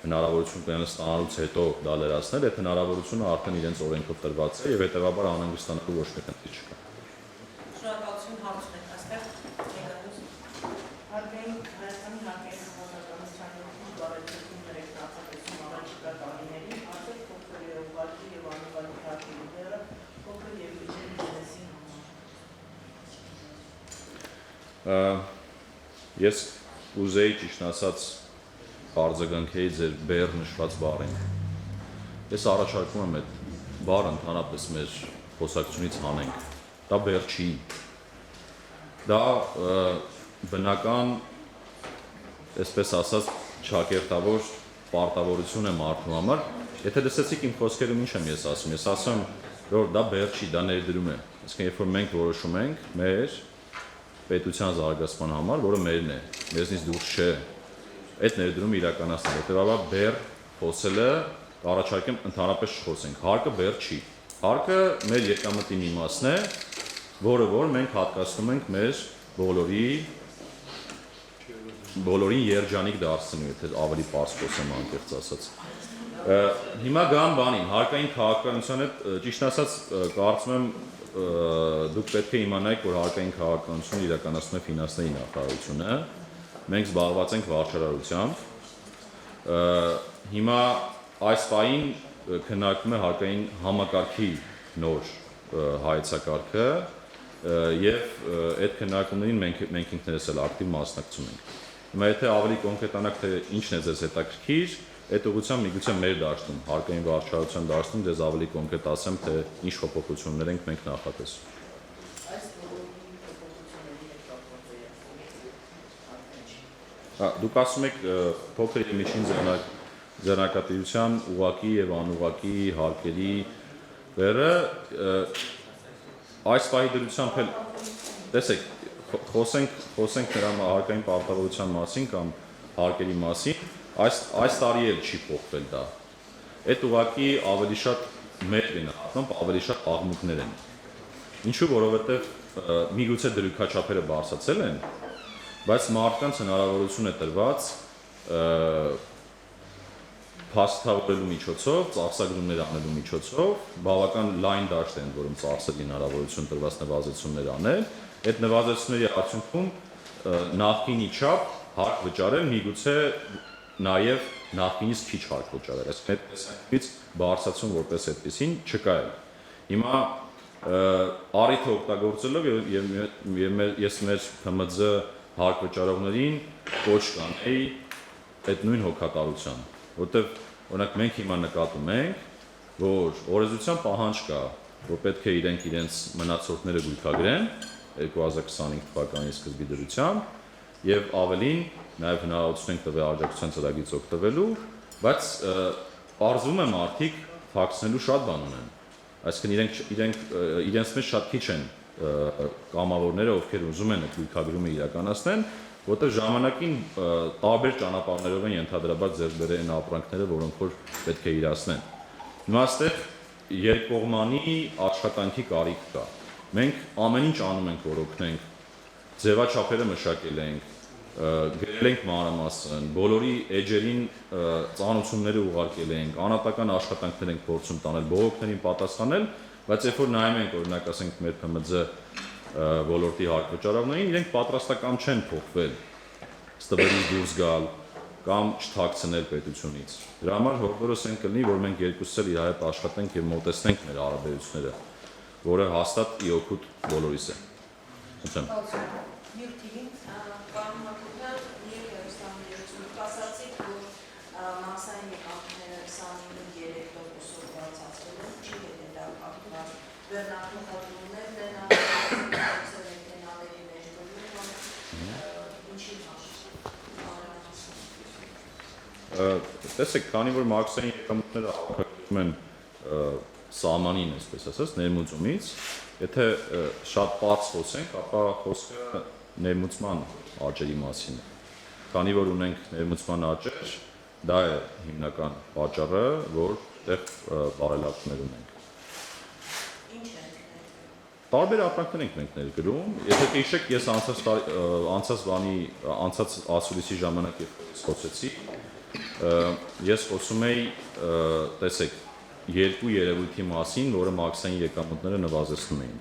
հնարավորություն կունենան ստանալուց հետո դա լրացնել, այդ հնարավորությունը արդեն իրենց օրենքով տրված է եւ հետեւաբար անհանգստանալու ոչ մի խնդիր չկա։ Շնորհակալություն հարցն եք այստեղ եկած։ Արդեն Հայաստանի հարկերի համանախագահության բարեփոխումներ եք նախատեսում առաջիկա տարիներին, արդեն փոքր եւ ուղղակի եւ անուղղակի հարկերը փոքր եւ միջին բիզնեսին համար։ Ես ուզեի ճիշտ ասած արձագանքեի ձեր բեռ նշված բառին։ Ես առաջարկում եմ այդ բառը ընդհանրապես մեր խոսակցությունից հանենք։ Դա բեռ չի։ Դա բնական, այսպես ասած, ճակերտավոր պարտավորություն է մարդու համար։ Եթե լսեցիք իմ խոսքերում ինչ եմ ես ասում։ Ես ասում եմ, որ դա բեռ չի, դա ներդրում է։ Այսինքն երբ որ մենք որոշում ենք մեր պետության զարգացման համար, որը մերն է, մեզնից դուրս չէ, այդ ներդրումը իրականացնել։ Հետևաբար բեռ խոսելը առաջարկեմ ընդհանրապես չխոսենք։ Հարկը բեռ չի։ Հարկը մեր եկամտի մի մասն է, որը որ մենք հատկացնում ենք մեր բոլորին երջանիկ դարձնելու, եթե ավելի պարզ խոսեմ անկեղծ ասած։ Հիմա գան բանին, հարկային քաղաքականության հետ ճիշտ ասած կարծում եմ դուք պետք է իմանայիք, որ հարկային քաղաքականությունը իրականացնում է ֆինանսների նախարարությունը, մենք զբաղված ենք վարչարարությամբ, հիմա այս պահին քննարկվում է հարկային համակարգի նոր հայեցակարգը եւ այդ քննարկումներին մենք ինքներս էլ ակտիվ մասնակցում ենք։ Հիմա եթե ավելի կոնկրետանաք, թե ինչն է ձեզ հետաքրքիր, այդ ուղղությամբ միգուցե մեր դաշտում, հարկային վարչարարության դաշտում ձեզ ավելի կոնկրետ ասեմ, թե ինչ փոփոխություններ ենք մենք նախատեսում։ Դուք ասում եք փոքր եւ միջին ձեռնարկատիրության ուղղակի եւ անուղղակի հարկերի վերը այս պահի դրությամբ էլ տեսեք խոսենք նրա հարկային պարտավորության մասին կամ հարկերի մասին, այս տարի էլ չի փոխվել դա։ Այդ ուղղակի ավելի շատ մեծ են անում, ավելի շատ աղմուկներ են։ Ինչու, որովհետեւ միգուցե դրույքաչափերը բարձրացել են, բայց մարդկանց հնարավորություն է տրված փաստավորելու միջոցով, ծախսագրումներ անելու միջոցով, բավական լայն դաշտ են, որում ծախսերի հնարավորություն տրված նվազեցումներ անել, այդ նվազեցումների արդյունքում նախկինի չափ հարկ վճարել, միգուցե նաև նախկինից քիչ հարկ վճարել, այսինքն այդ տեսանկյունից բարձրացում որպես այդպեսին չկա էլ։ Հիմա առիթը օգտագործելով եւ ես մեր ՀՄԶ հարկ վճարողներին կոչ կանեի այդ նույն հոգատարության, որտեղ օրինակ մենք հիմա նկատում ենք, որ օրենսդրության պահանջ կա, որ պետք է իրենք իրենց մնացորդները գույքագրեն 2025 թվականի սկզբի դրությամբ եւ ավելին նաեւ հնարավորություն ենք տվել աջակցության ծրագրից օգտվելու, բայց պարզվում է մարդիկ թաքցնելու շատ բան ունեն, այսինքն իրենց մեջ շատ քիչ են կամավորները, ովքեր ուզում են այդ գույքագրումը իրականացնեն, որտեղ ժամանակին տարբեր ճանապարհներով են ենթադրաբար ձեռք բերել այն ապրանքները, որոնք որ պետք է իրացնեն։ Հիմա այստեղ երկկողմանի աշխատանքի կարիք կա։ Մենք ամեն ինչ անում ենք, որ օգնենք, ձևաչափերը մշակել ենք, գրել ենք մանրամասն, բոլորի էջերին ծանոթությունները ուղարկել ենք, անհատական աշխատանքներ ենք փորձում տանել, բողոքներին պատասխանել, բայց երբ որ նայում ենք, օրինակ ասենք մեր ՀՄԶ ոլորտի հարկ վճարողներին, իրենք պատրաստական չեն փոխվել, ստվերից դուրս գալ կամ չթաքցնել պետությունից։ Դրա համար հորդորս են կլինի, որ մենք երկուսս էլ իր հետ աշխատենք եւ մոտեցնենք մեր հարաբերությունները, որը հաստատ ի օգուտ բոլորիս է։ Տեսեք, քանի որ մաքսային եկամուտները հավաքագրվում են սահմանին, այսպես ասած, ներմուծումից, եթե շատ պարզ խոսենք, ապա խոսքը ներմուծման աճերի մասին է։ Քանի որ ունենք ներմուծման աճեր, դա է հիմնական պատճառը, որ այդտեղ բարելավումներ ունենք։ Տարբեր ապրանքներ ենք մենք ներգրում։ Եթե հիշեք, ես անցած ասուլիսի ժամանակ երբ խոսեցի, ես խոսում էի, տեսեք, երկու երևույթի մասին, որը մաքսային եկամուտները նվազեցնում էին։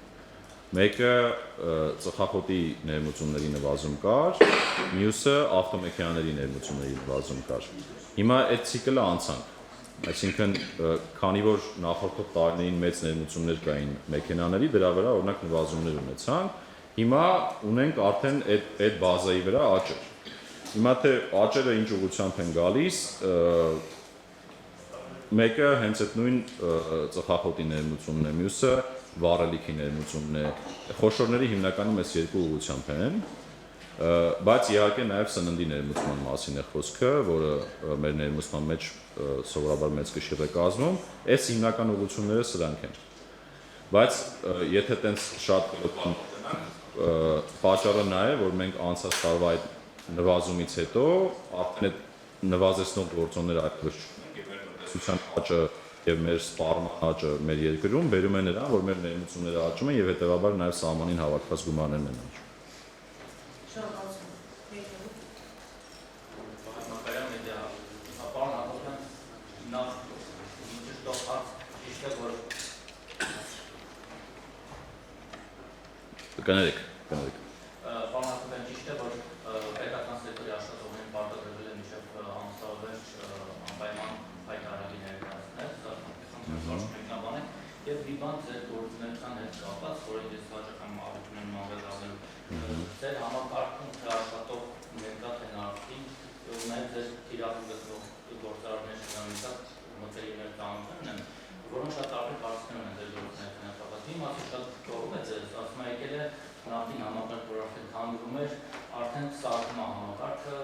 Մեկը ծխախոտի ներմուծումների նվազում կար, մյուսը ավտոմեքենաների ներմուծումների նվազում կար։ Հիմա այդ ցիկլը անցանք։ Այսինքն, քանի որ նախորդ տարիներին մեծ ներմուծումներ կային մեքենաների, դրա վրա օրինակ նվազումներ ունեցանք, հիմա ունենք արդեն այդ բազայի վրա աճեր։ Հիմա թե աճերը ինչ ուղղությամբ են գալիս, մեկը հենց այդ նույն ծխախոտի ներմուծումն է, մյուսը վառելիքի ներմուծումն է։ Խոշորների հիմնականում այս երկու ուղղությամբ են, բայց իհարկե նաև սննդի ներմուծման մասին է խոսքը, որը մեր ներմուծման մեջ սովորաբար մեծ կշիռ է կազմում, այս հիմնական ուղղությունները սրանք են։ Բայց եթե տենց շատ պատճառը նա է, որ մենք անցած տարվա այդ նվազումից հետո արդեն այդ նվազեցնող գործոնները այդպես չունենք եւ մեր տնտեսության աճը եւ մեր սպառման աճը մեր երկրում բերում է նրան, որ մեր ներմուծումները աճում են եւ հետեւաբար նաեւ սահմանին հավաքված գումարներն են աճում։ Կներեք։ Պարոն Հակոբյան, ճիշտ է, որ պետական սեկտորի աշխատողներին պարտադրվել է մինչև ամսվա վերջ անպայման հայտարարի ներկայացնել, սա մեկնաբան է, եւ մի բան ձեր գործունեության հետ կապված, որը ես հաճախ ավելին եմ անդրադառնալու, ձեր համակարգում թե աշխատող ներկա թե նախկին, ունեք ձեր թիրախ գտնող գործարարներ շնորհիվ մտերիմներ ծանոթ են, որոնք շատ տարբեր հարցեր ունեն ձեր գործունեության հետ կապված։ Իմ մասը շատ գոհում է ձեզ, ասում է եկել է նախին համակարգ, որ արդեն քանդվում էր, արդեն սարքում է համակարգը,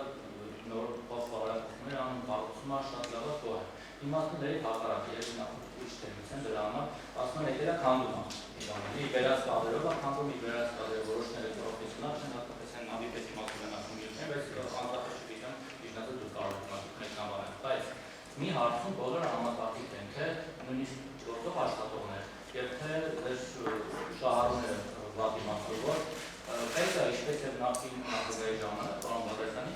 նոր փոխհարաբերություններ անում, կառուցում է, շատ լավ է, գոհ է։ Իմաստը դերի հակառակը, ես նախ ուրիշ թեմից եմ դրա համար, ասում են եկել է քանդում է, իր վերած կադրով է քանդում, իր վերած կադրով որոշները պրոֆեսիոնալ չեն, հատկապես են նավի պես իմաստում են ասում յուրքեն, բայց անտախış չգիտեմ, իժնացը դուք կարող եք մեկնաբանել, բայց մի հարցում բոլորը համակարգի դենք է, նույնիսկ գործող աշխատողներ, եւ թե ձեր շահառուները վատի մասով, որ պետք է ինչպես եւ նախին նախագահի ժամանակ, պարոն Բադրոսյանի,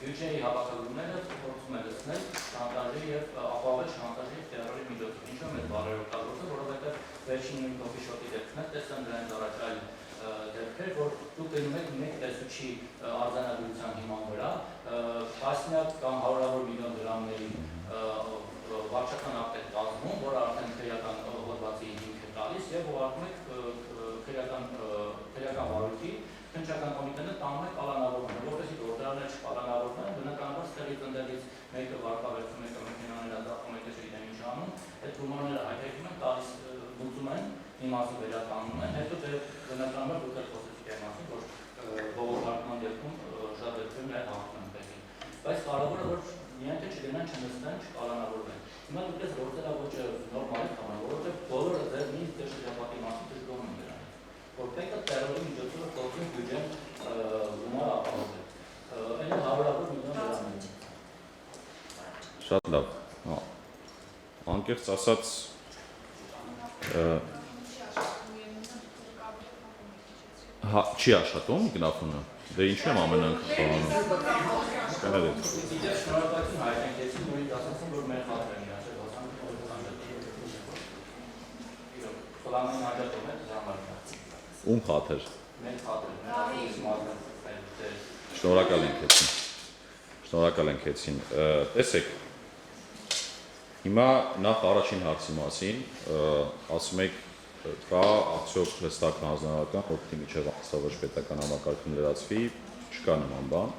բյուջեի հավաքագրումները փորձում է լցնել շանտաժի եւ ապահովել շանտաժի եւ տերորի միջոցով։ Ինչու՞ է բարերօգտագործը, որովհետեւ վերջին նույն կոֆի-շոպի դեպքն է, տեսան դրանից առաջ այլ դեպքեր, որ դուք գնում եք մեկ տեսուչի արձանագրության հիման վրա, տասնյակ կամ հարյուրավոր միլիոն դրամների վարչական ակտ է կազմում, որը արդեն քրեական հոդվածի հիմք է տալիս եւ ուղարկում եք քրեական վարույթի քննչական կոմիտեը տանում է կալանավորման, որովհետեւ գործարարները չկալանավորվեն, բնականաբար ստեղից ընդդեղից մեկը վարկավերցում, մեկը մեքենաներ ազատում, մեկը չգիտեմ ինչ անում, այդ գումարները հայտարարում են, տալիս լուծում են, մի մասը վերականգնում են, հետո դե բնականաբար դուք եք խոսեցիք այն մասին, որ բողոքարկման դեպքում շատ դեպքերում այդ հաղթում են պետք։ Բայց կարևորը որ միայն թե չգնան, չնստեն, չկալանավորվեն։ Հիմա դուք ես գործելավոճը նորմալ եք անում, որովհետեւ բոլորը ձեր նույն շրջապատի մասին դժգոհում են դրանից, որ պետք է տերորի միջոցով գործում բյուջեն գումար ապահովել։ Այն հարյուրավոր միլիոն դրամներ։ Շատ լավ։ Անկեղծ ասած չի աշխատում գնահատումը։ Դե ինչու եմ ամեն անգամ խաղանում։ Կներեք։ Դիտեք շնորհակալություն հայտնեցին, նույնիսկ ասացին, որ մեր խաթրեն իրաչել, Սոլամին հաջատում է ժամանակը։ Ում խաթր։ Մեր խաթրեն, Շնորհակալ ենք էցին։ Տեսեք, հիմա նախ առաջին հարցի մասին, ասում եք, կա արդյոք հստակ հանձնարարական, որ պետք է միջև ամսավերջը պետական համակարգում լրացվի, չկա նման բան,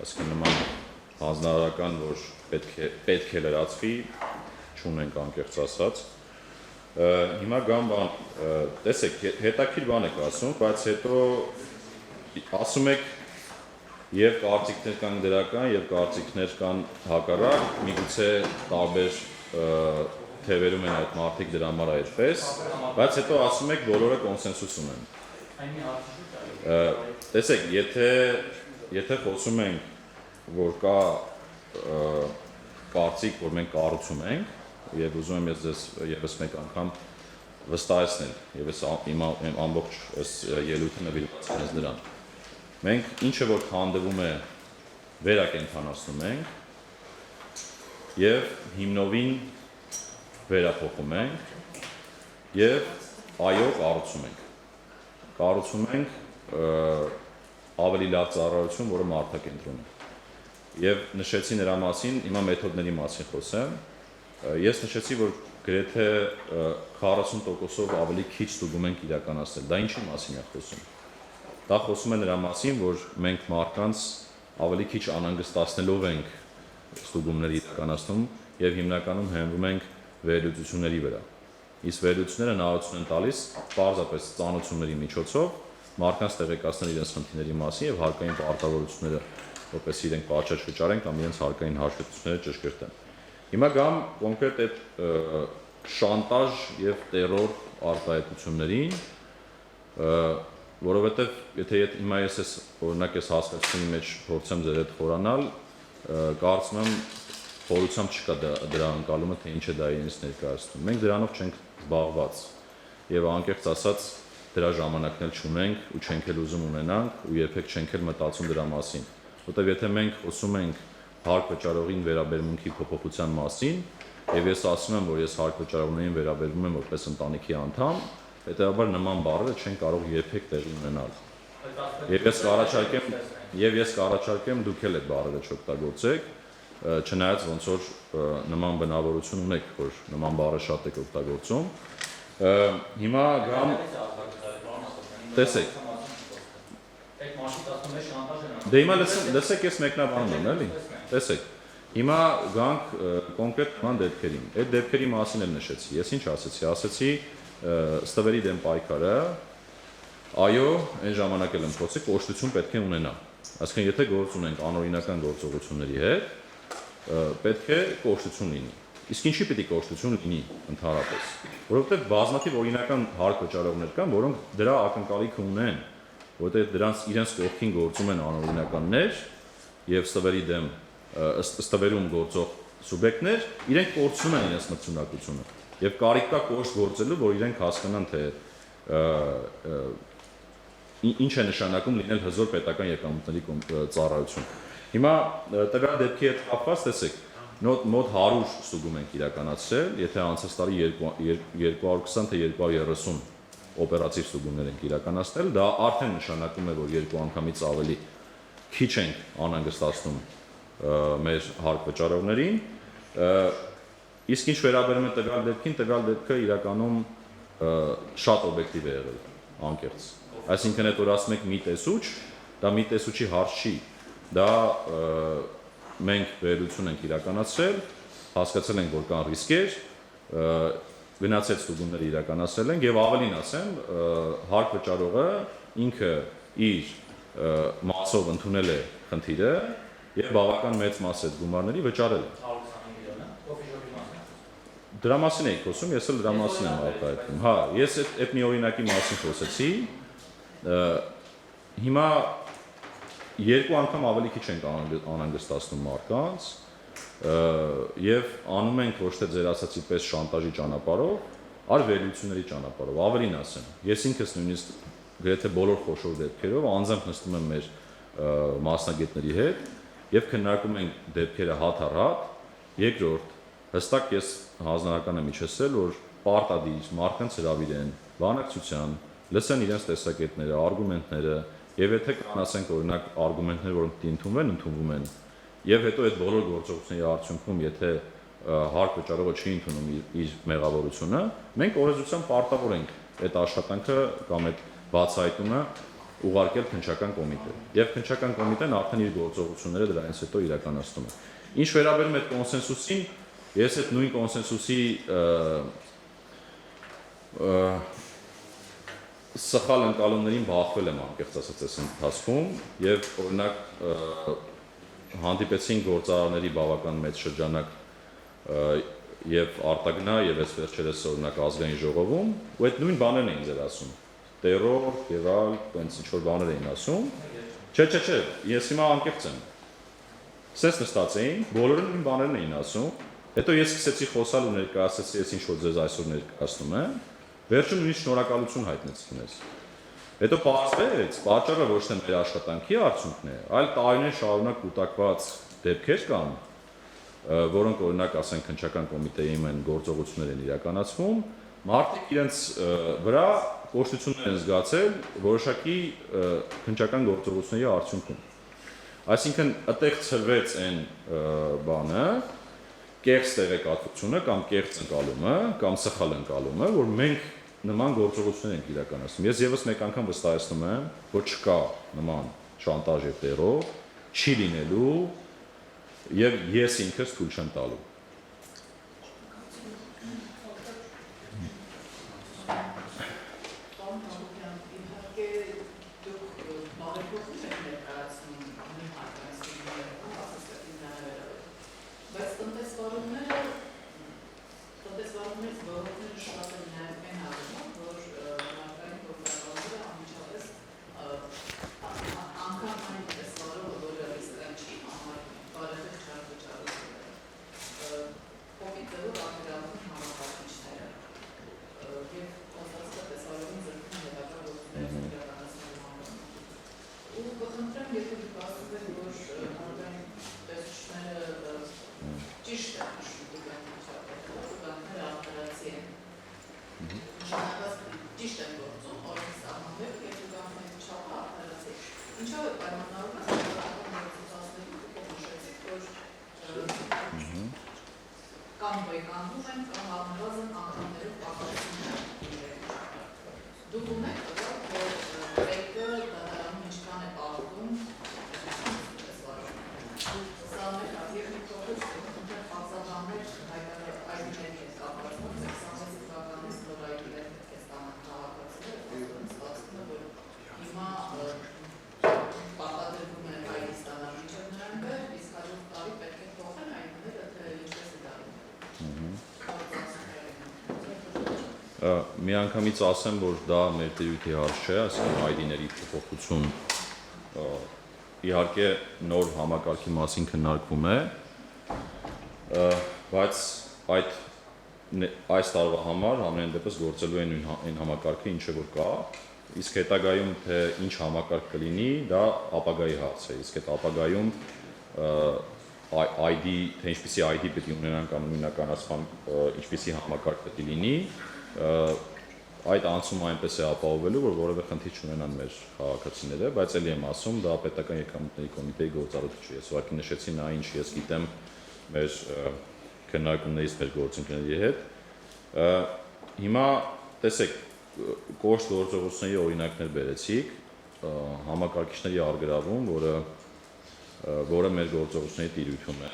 այսինքն նման հանձնարարական, որ պետք է լրացվի, չունենք անկեղծ ասած։ Հիմա գամ բան, տեսեք, հետաքրքիր բան եք ասում, բայց հետո ասում եք եւ կարծիքներ կան դրական եւ կարծիքներ կան հակառակ, միգուցե տարբեր թևերում են այդ մարդիկ դրա համար այդպես, բայց հետո ասում եք բոլորը կոնսենսուս ունեն։ Տեսեք, եթե խոսում ենք, որ կա կարծիք, որ մենք կառուցում ենք, եւ ուզում եմ ես ձեզ եւս մեկ անգամ վստահեցնել, եւ ես իմ ամբողջ ելույթը նվիրված եմ դրան։ Մենք ինչը որ քանդվում է վերակենդանացնում ենք եւ հիմնովին վերափոխում ենք եւ այո կառուցում ենք։ Կառուցում ենք ավելի լավ ծառայություն, որը մարդակենտրոն է։ Եվ նշեցի նրա մասին, հիմա մեթոդների մասին խոսեմ։ Ես նշեցի, որ գրեթե 40%-ով ավելի քիչ ստուգում ենք իրականացնել։ Դա ինչի մասին է խոսում։ Դա խոսում է նրա մասին, որ մենք մարդկանց ավելի քիչ անհանգստացնելով ենք ստուգումներ իրականացնում եւ հիմնականում հենվում ենք վերլուծությունների վրա։ Իսկ վերլուծությունները հնարավորություն են տալիս պարզապես ծանոթությունների միջոցով մարդկանց տեղեկացնել իրենց խնդիրների մասին եւ հարկային պարտավորությունները, որպես իրենք պատշաճ վճարեն կամ իրենց հարկային հաշվետվությունները ճշգրտեն։ Հիմա գամ կոնկրետ այդ շանտաժ եւ տերոր արտահայտություններին, որովհետեւ եթե հիմա ես օրինակ ես հասկացությունի մեջ փորձեմ ձեր հետ խորանալ, կարծում եմ խորությամբ չկա դրա անցալումը, թե ինչ է դա իրենից ներկայացնում։ Մենք դրանով չենք զբաղված եւ անկեղծ ասած դրա ժամանակն էլ չունենք ու չենք էլ ուզում ունենանք ու երբեք չենք էլ մտածում դրա մասին, որտեղ եթե մենք խոսում ենք հարկ վճարողին վերաբերմունքի փոփոխության մասին եւ ես ասում եմ, որ ես հարկ վճարողներին վերաբերվում եմ որպես ընտանիքի անդամ, հետեւաբար նման բառերը չեն կարող երբեք տեղի ունենալ։ Եվ ես կառաջարկեմ դուք էլ այդ բառերը չօգտագործեք, չնայած ոնց որ նման բնավորություն ունեք, որ նման բառը շատ եք օգտագործում։ Հիմա գամ տեսեք։ Դե հիմա լսեք ես մեկնաբանում եմ, էլի։ Տեսեք։ Հիմա գանք կոնկրետ նման դեպքերին։ Այդ դեպքերի մասին էլ նշեցի։ Ես ինչ ասեցի։ Ասեցի ստվերի դեմ պայքարը, այո, այն ժամանակ էլ ընդգծի կոշտություն պետք է ունենա։ Այսինքն եթե գործ ունենք անօրինական գործողությունների հետ, պետք է կոշտություն լինի։ Իսկ ինչի պիտի կոշտություն լինի ընդհանրապես, որովհետև բազմաթիվ օրինական հարկ վճարողներ կան, որոնք դրա ակնկալիքը ունեն, որովհետև դրանց իրենց կողքին գործում են անօրինականներ եւ ստվերում գործող սուբյեկտներ, իրենք կորցնում են իրենց մրցունակությունը եւ կարիք կա կոշտ գործելու, որ իրենք հասկանան թե ինչ է նշանակում լինել հզոր պետական եկամուտների ծառայություն։ Հիմա տվյալ դեպքի հետ կապված տեսեք, մոտ 100 ստուգում ենք իրականացրել, եթե անցած տարի 220 թե 230 օպերատիվ ստուգումներ ենք իրականացնել, դա արդեն նշանակում է, որ երկու անգամից ավելի քիչ ենք անհանգստացնում մեր հարկ վճարողներին։ Իսկ ինչ վերաբերում է տվյալ դեպքին, տվյալ դեպքը իրականում շատ օբյեկտիվ է եղել, անկեղծ։ Այսինքն այդ որ ասում եք մի տեսուչ, դա մի տեսուչի հարց չի, դա մենք վերլուծություն ենք իրականացրել, հասկացել ենք, որ կան ռիսկեր, գնացել ստուգումները իրականացրել ենք եւ ավելին ասեմ, հարկ վճարողը ինքը իր մասով ընդունել է խնդիրը եւ բավական մեծ մաս այդ գումարների վճարել է։ Դրա մասին էի խոսում, ես էլ դրա մասին եմ արտահայտում։ Հա, ես այդ մի օրինակի մասին խոսեցի։ Հիմա երկու անգամ ավելի քիչ ենք անհանգստացնում մարդկանց եւ անում ենք ոչ թե ձեր ասացի պես շանտաժի ճանապարհով, այլ վերլուծությունների ճանապարհով։ Ավելին ասեմ, ես ինքս նույնիսկ գրեթե բոլոր խոշոր դեպքերով անձամբ նստում եմ մեր մասնագետների հետ եւ քննարկում ենք դեպքերը հատ առ հատ։ Երկրորդ, հստակ ես հանձնարարական եմ իջեցրել, որ պարտադիր մարդկանց հրավիրեն բանակցության, լսեն իրենց տեսակետները, արգումենտները, եւ եթե կան ասենք օրինակ արգումենտներ, որոնք ընդունվում են, եւ հետո այդ բոլոր գործողությունների արդյունքում, եթե հարկ վճարողը չի ընդունում իր մեղավորությունը, մենք օրենսդրությամբ պարտավոր ենք այդ աշխատանքը կամ այդ բացահայտումը ուղարկել քննչական կոմիտե։ Եվ քննչական կոմիտեն արդեն իր գործողությունները դրանից հետո իրականացնում է։ Ինչ վերաբերում է այդ կոնսենսուսին, ես այդ նույն կոնսենսուսի սխալ ընկալումներին բախվել եմ անկեղծ ասած այս ընթացքում եւ օրինակ հանդիպեցին գործարարների բավական մեծ շրջանակ եւ արտագնա եւ այս վերջերս օրինակ ազգային ժողովում ու այդ նույն բաներն էին ձեր ասում տերոր եւ այլ այնց ինչ որ բաներ էին ասում չէ ես հիմա անկեղծ եմ սենց նստած էին բոլորը նույն բաներն էին ասում հետո ես սկսեցի խոսալ ու ներկայացրեցի ես ինչ որ ձեզ այսօր ներկայացնում եմ վերջում նույնիսկ շնորհակալություն հայտնեցի մեզ հետո պարզվեց պատճառը ոչ թե մեր աշխատանքի արդյունքն է այլ տարիներ շարունակ կուտակված դեպքեր կան որոնք օրինակ ասենք քննչական կոմիտեի մեն գործողություններ են իրականացվում մարդիկ իրենց վրա կոշտություններ են զգացել որոշակի քննչական գործողությունների արդյունքում այսինքն այդտեղ ծրվեց այն բանը կեղծ տեղեկատվությունը կամ կեղծ ընկալումը կամ սխալ ընկալումը որ մենք նման գործողություններ ենք իրականացնում ես եւս մեկ անգամ վստահեցնում եմ որ չկա նման շանտաժ եւ տերոր չի լինելու եւ ես ինքս թույլ չեմ տալու ճիշտ են գործում, օրենքի սահմաններում եւ ուղղակի չափը արդարացի։ Ինչով է պայմանավորված ցուցասներում դուք նշեցիք, որ կամ վայնանում են, կամ համավազն անդամներով պահպանություն դուք ունեք տվել, որ մեկը դատարանում ինչքան է պահվում, սա մեր և մի փոքր պարզաբաններ այդների հետ կապված, որ 26 թվականից որ այդներ պետք է ստանան քաղաքացիները, ստացվում է, որ հիմա պարտադրվում է այդի ստանալ մինչև նրանքը, իսկ հաջորդ տարի պետք է թողեն այդները, թե ինչպես է դարում։ Միանգամից ասեմ, որ դա մեր տիրույթի հարց չէ, այսինքն ID-ների փոփոխություն իհարկե նոր համակարգի մասին քննարկվում է, բայց այս տարվա համար ամեն դեպս գործելու են այն համակարգը, ինչը որ կա, իսկ հետագայում թե ինչ համակարգ կլինի, դա ապագայի հարց է, իսկ այդ ապագայում ID, թե ինչպիսի ID պետք է ունենան կամ նույնականացման ինչպիսի համակարգ պետք է լինի, այդ անցումը այնպես է ապահովելու, որ որևէ խնդիր չունենան մեր քաղաքացիները, բայց ելի եմ ասում, դա պետական եկամուտների կոմիտեի գործառույթ չէ։ Ես ուղղակի նշեցի նա ինչ ես գիտեմ մեր քննարկումներից մեր գործընկերների հետ։ Հիմա տեսեք, կոշտ գործողությունների օրինակներ բերեցիք, համակարգիչների առգրավում, որը մեր գործողությունների տիրույթում է,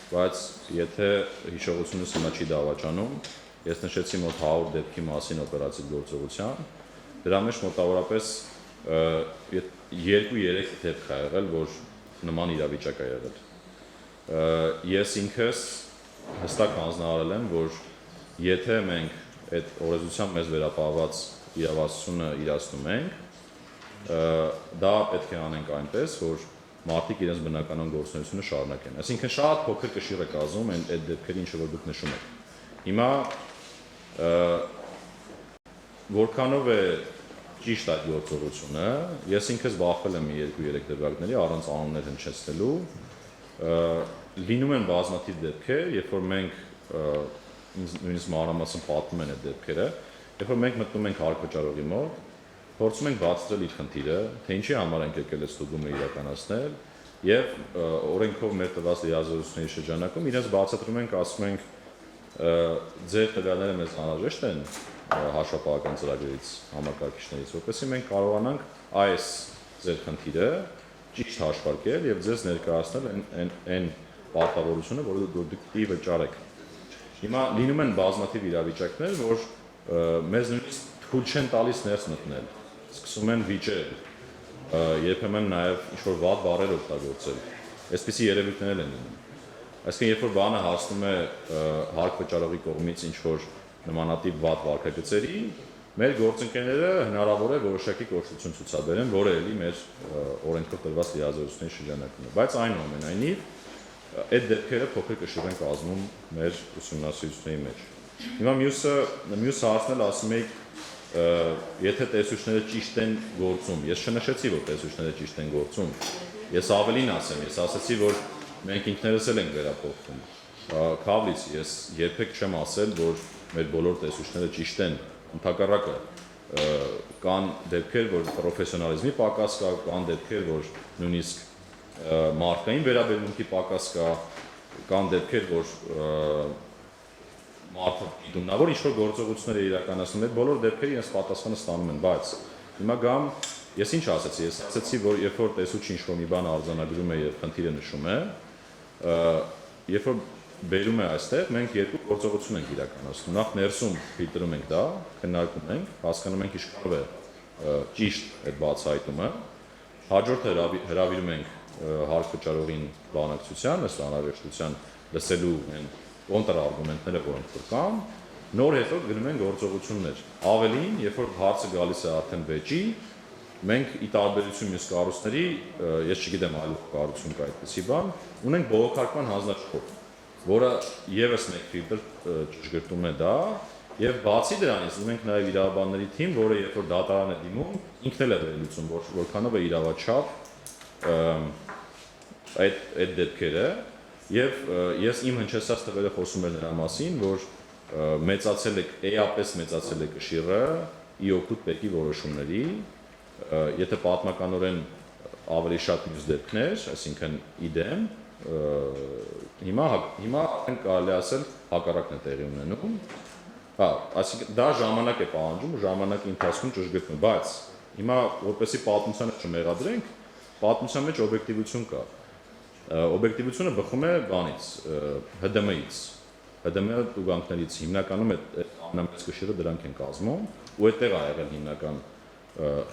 բայց եթե հիշողությունս հիմա չի դավաճանում, ես նշեցի մոտ 100 դեպքի մասին օպերատիվ գործողության, դրա մեջ մոտավորապես 2-3 դեպք է եղել, որ նման իրավիճակ է եղել։ Ես ինքս հստակ հանձնարարել եմ, որ եթե մենք այդ օրենսդրությամբ մեզ վերապահված իրավասությունը իրացնում ենք, դա պետք է անենք այնպես, որ մարդիկ իրենց բնականon գործունեությունը շարունակեն։ Այսինքն շատ փոքր կշիռ է կազմում այդ դեպքերի, ինչը որ դուք նշում եք։ Հիմա որքանով է ճիշտ այդ գործողությունը, ես ինքս բախվել եմ 2-3 դեպքերի առանց անուններ հնչեցնելու, լինում են բազմաթիվ դեպքեր, երբ որ մենք նույնիսկ մանրամասն պատմում են այդ դեպքերը, երբ որ մենք մտնում ենք հարկվճարողի մոտ, փորձում ենք բացատրել իր խնդիրը, թե ինչի համար ենք եկել այդ ստուգումը իրականացնել, եւ օրենքով մեր տված լիազորությունների շրջանակում իրենց բացատրում ենք, ասում ենք ձեր տվյալները մեզ անհրաժեշտ են հաշվապահական ծրագրերից, համակարգիչներից, որպեսզի մենք կարողանանք այս ձեր խնդիրը ճիշտ հաշվարկել եւ ձեզ ներկայացնել այն պարտավորությունը, որը դուք ի վճարեք։ Հիմա լինում են բազմաթիվ իրավիճակներ, որ մեզ նույնիսկ թույլ չեն տալիս ներս մտնել, սկսում են վիճել, երբեմն նաեւ ինչ-որ վատ բառեր օգտագործել։ Այսպիսի երևույթներ են լինում։ Այսինքն, երբ որ բանը հասնում է հարկվճարողի կողմից ինչ-որ նմանատիպ վատ վարքագծերի, մեր գործընկերները հնարավոր է որոշակի կոշտություն ցուցաբերեն, որը էլի մեր օրենքով տրված լիազորությունների շրջանակում է։ Բայց այնուամենայնիվ, այդ դեպքերը փոքր կշիռ են կազմում մեր ուսումնասիրությունների մեջ։ Հիմա մյուս հարցն էլ ասում եք, եթե տեսուչները ճիշտ են գործում, ես չնշեցի, որ տեսուչները ճիշտ են գործում, ես ավելին ասեմ, ես ասացի, որ մենք ինքներս էլ ենք վերափոխվում։ Քավլից ես երբեք չեմ ասել, որ մեր բոլոր տեսուչները ճիշտ են, ընդհակառակը կան դեպքեր, որ պրոֆեսիոնալիզմի պակաս կա, կան դեպքեր, որ նույնիսկ մարդկային վերաբերմունքի պակաս կա, կան դեպքեր, որ մարդը գիտումնավոր ինչ-որ գործողություններ է իրականացնում, այդ բոլոր դեպքերը իրենց պատասխանը ստանում են, բայց հիմա գամ, ես ինչ ասացի, ես ասացի, որ երբ որ տեսուչ ինչ-որ մի բան արձանագրում է եւ խնդիրը նշում է, երբ որ բերում է այստեղ, մենք երկու գործողություն ենք իրականացնում։ Նախ ներսում ֆիլտրում ենք դա, քննարկում ենք, հասկանում ենք ինչքանով է ճիշտ այդ բացահայտումը։ Հաջորդը հրավիրում ենք հարկվճարողին բանակցության, ըստ անհրաժեշտության լսելու այն կոնտրարգումենտները, որոնք կան, նոր հետո գնում են գործողություններ։ Ավելին, երբ որ հարցը գալիս է արդեն վեճի, մենք ի տարբերություն մյուս կառույցների, ես չգիտեմ այլ կառույցում կա այդպիսի բան, ունենք բողոքարկման հանձնաժողով, որը եւս մեկ ֆիլտր ճշգրտում է դա, եւ բացի դրանից ունենք նաեւ իրավաբանների թիմ, որը երբ որ դատարան է դիմում, ինքն էլ է վերլուծում, որքանով է իրավաչափ այդ դեպքերը, եւ ես իմ հնչեցած տվյալը խոսում եմ նրա մասին, որ մեծացել է, էապես մեծացել է կշիռը, իօգուտ բեկի որոշումների, եթե պատմականորեն ավելի շատ մյուս դեպքներ, այսինքն իդեմ, հիմա արդեն կարելի ասել հակառակն է տեղի ունենում, այսինքն դա ժամանակ է պահանջում, ժամանակի ընթացքում ճշգրտվում, բայց հիմա որպեսզի պատմությանը չմեղադրենք, պատմության մեջ օբյեկտիվություն կա, օբյեկտիվությունը բխում է բանից, ՀԴՄ-ից, ՀԴՄ տուգանքներից հիմնականում այդ ամենամեծ կշիռը դրանք են կազմում, ու այդտեղ է եղել հիմնական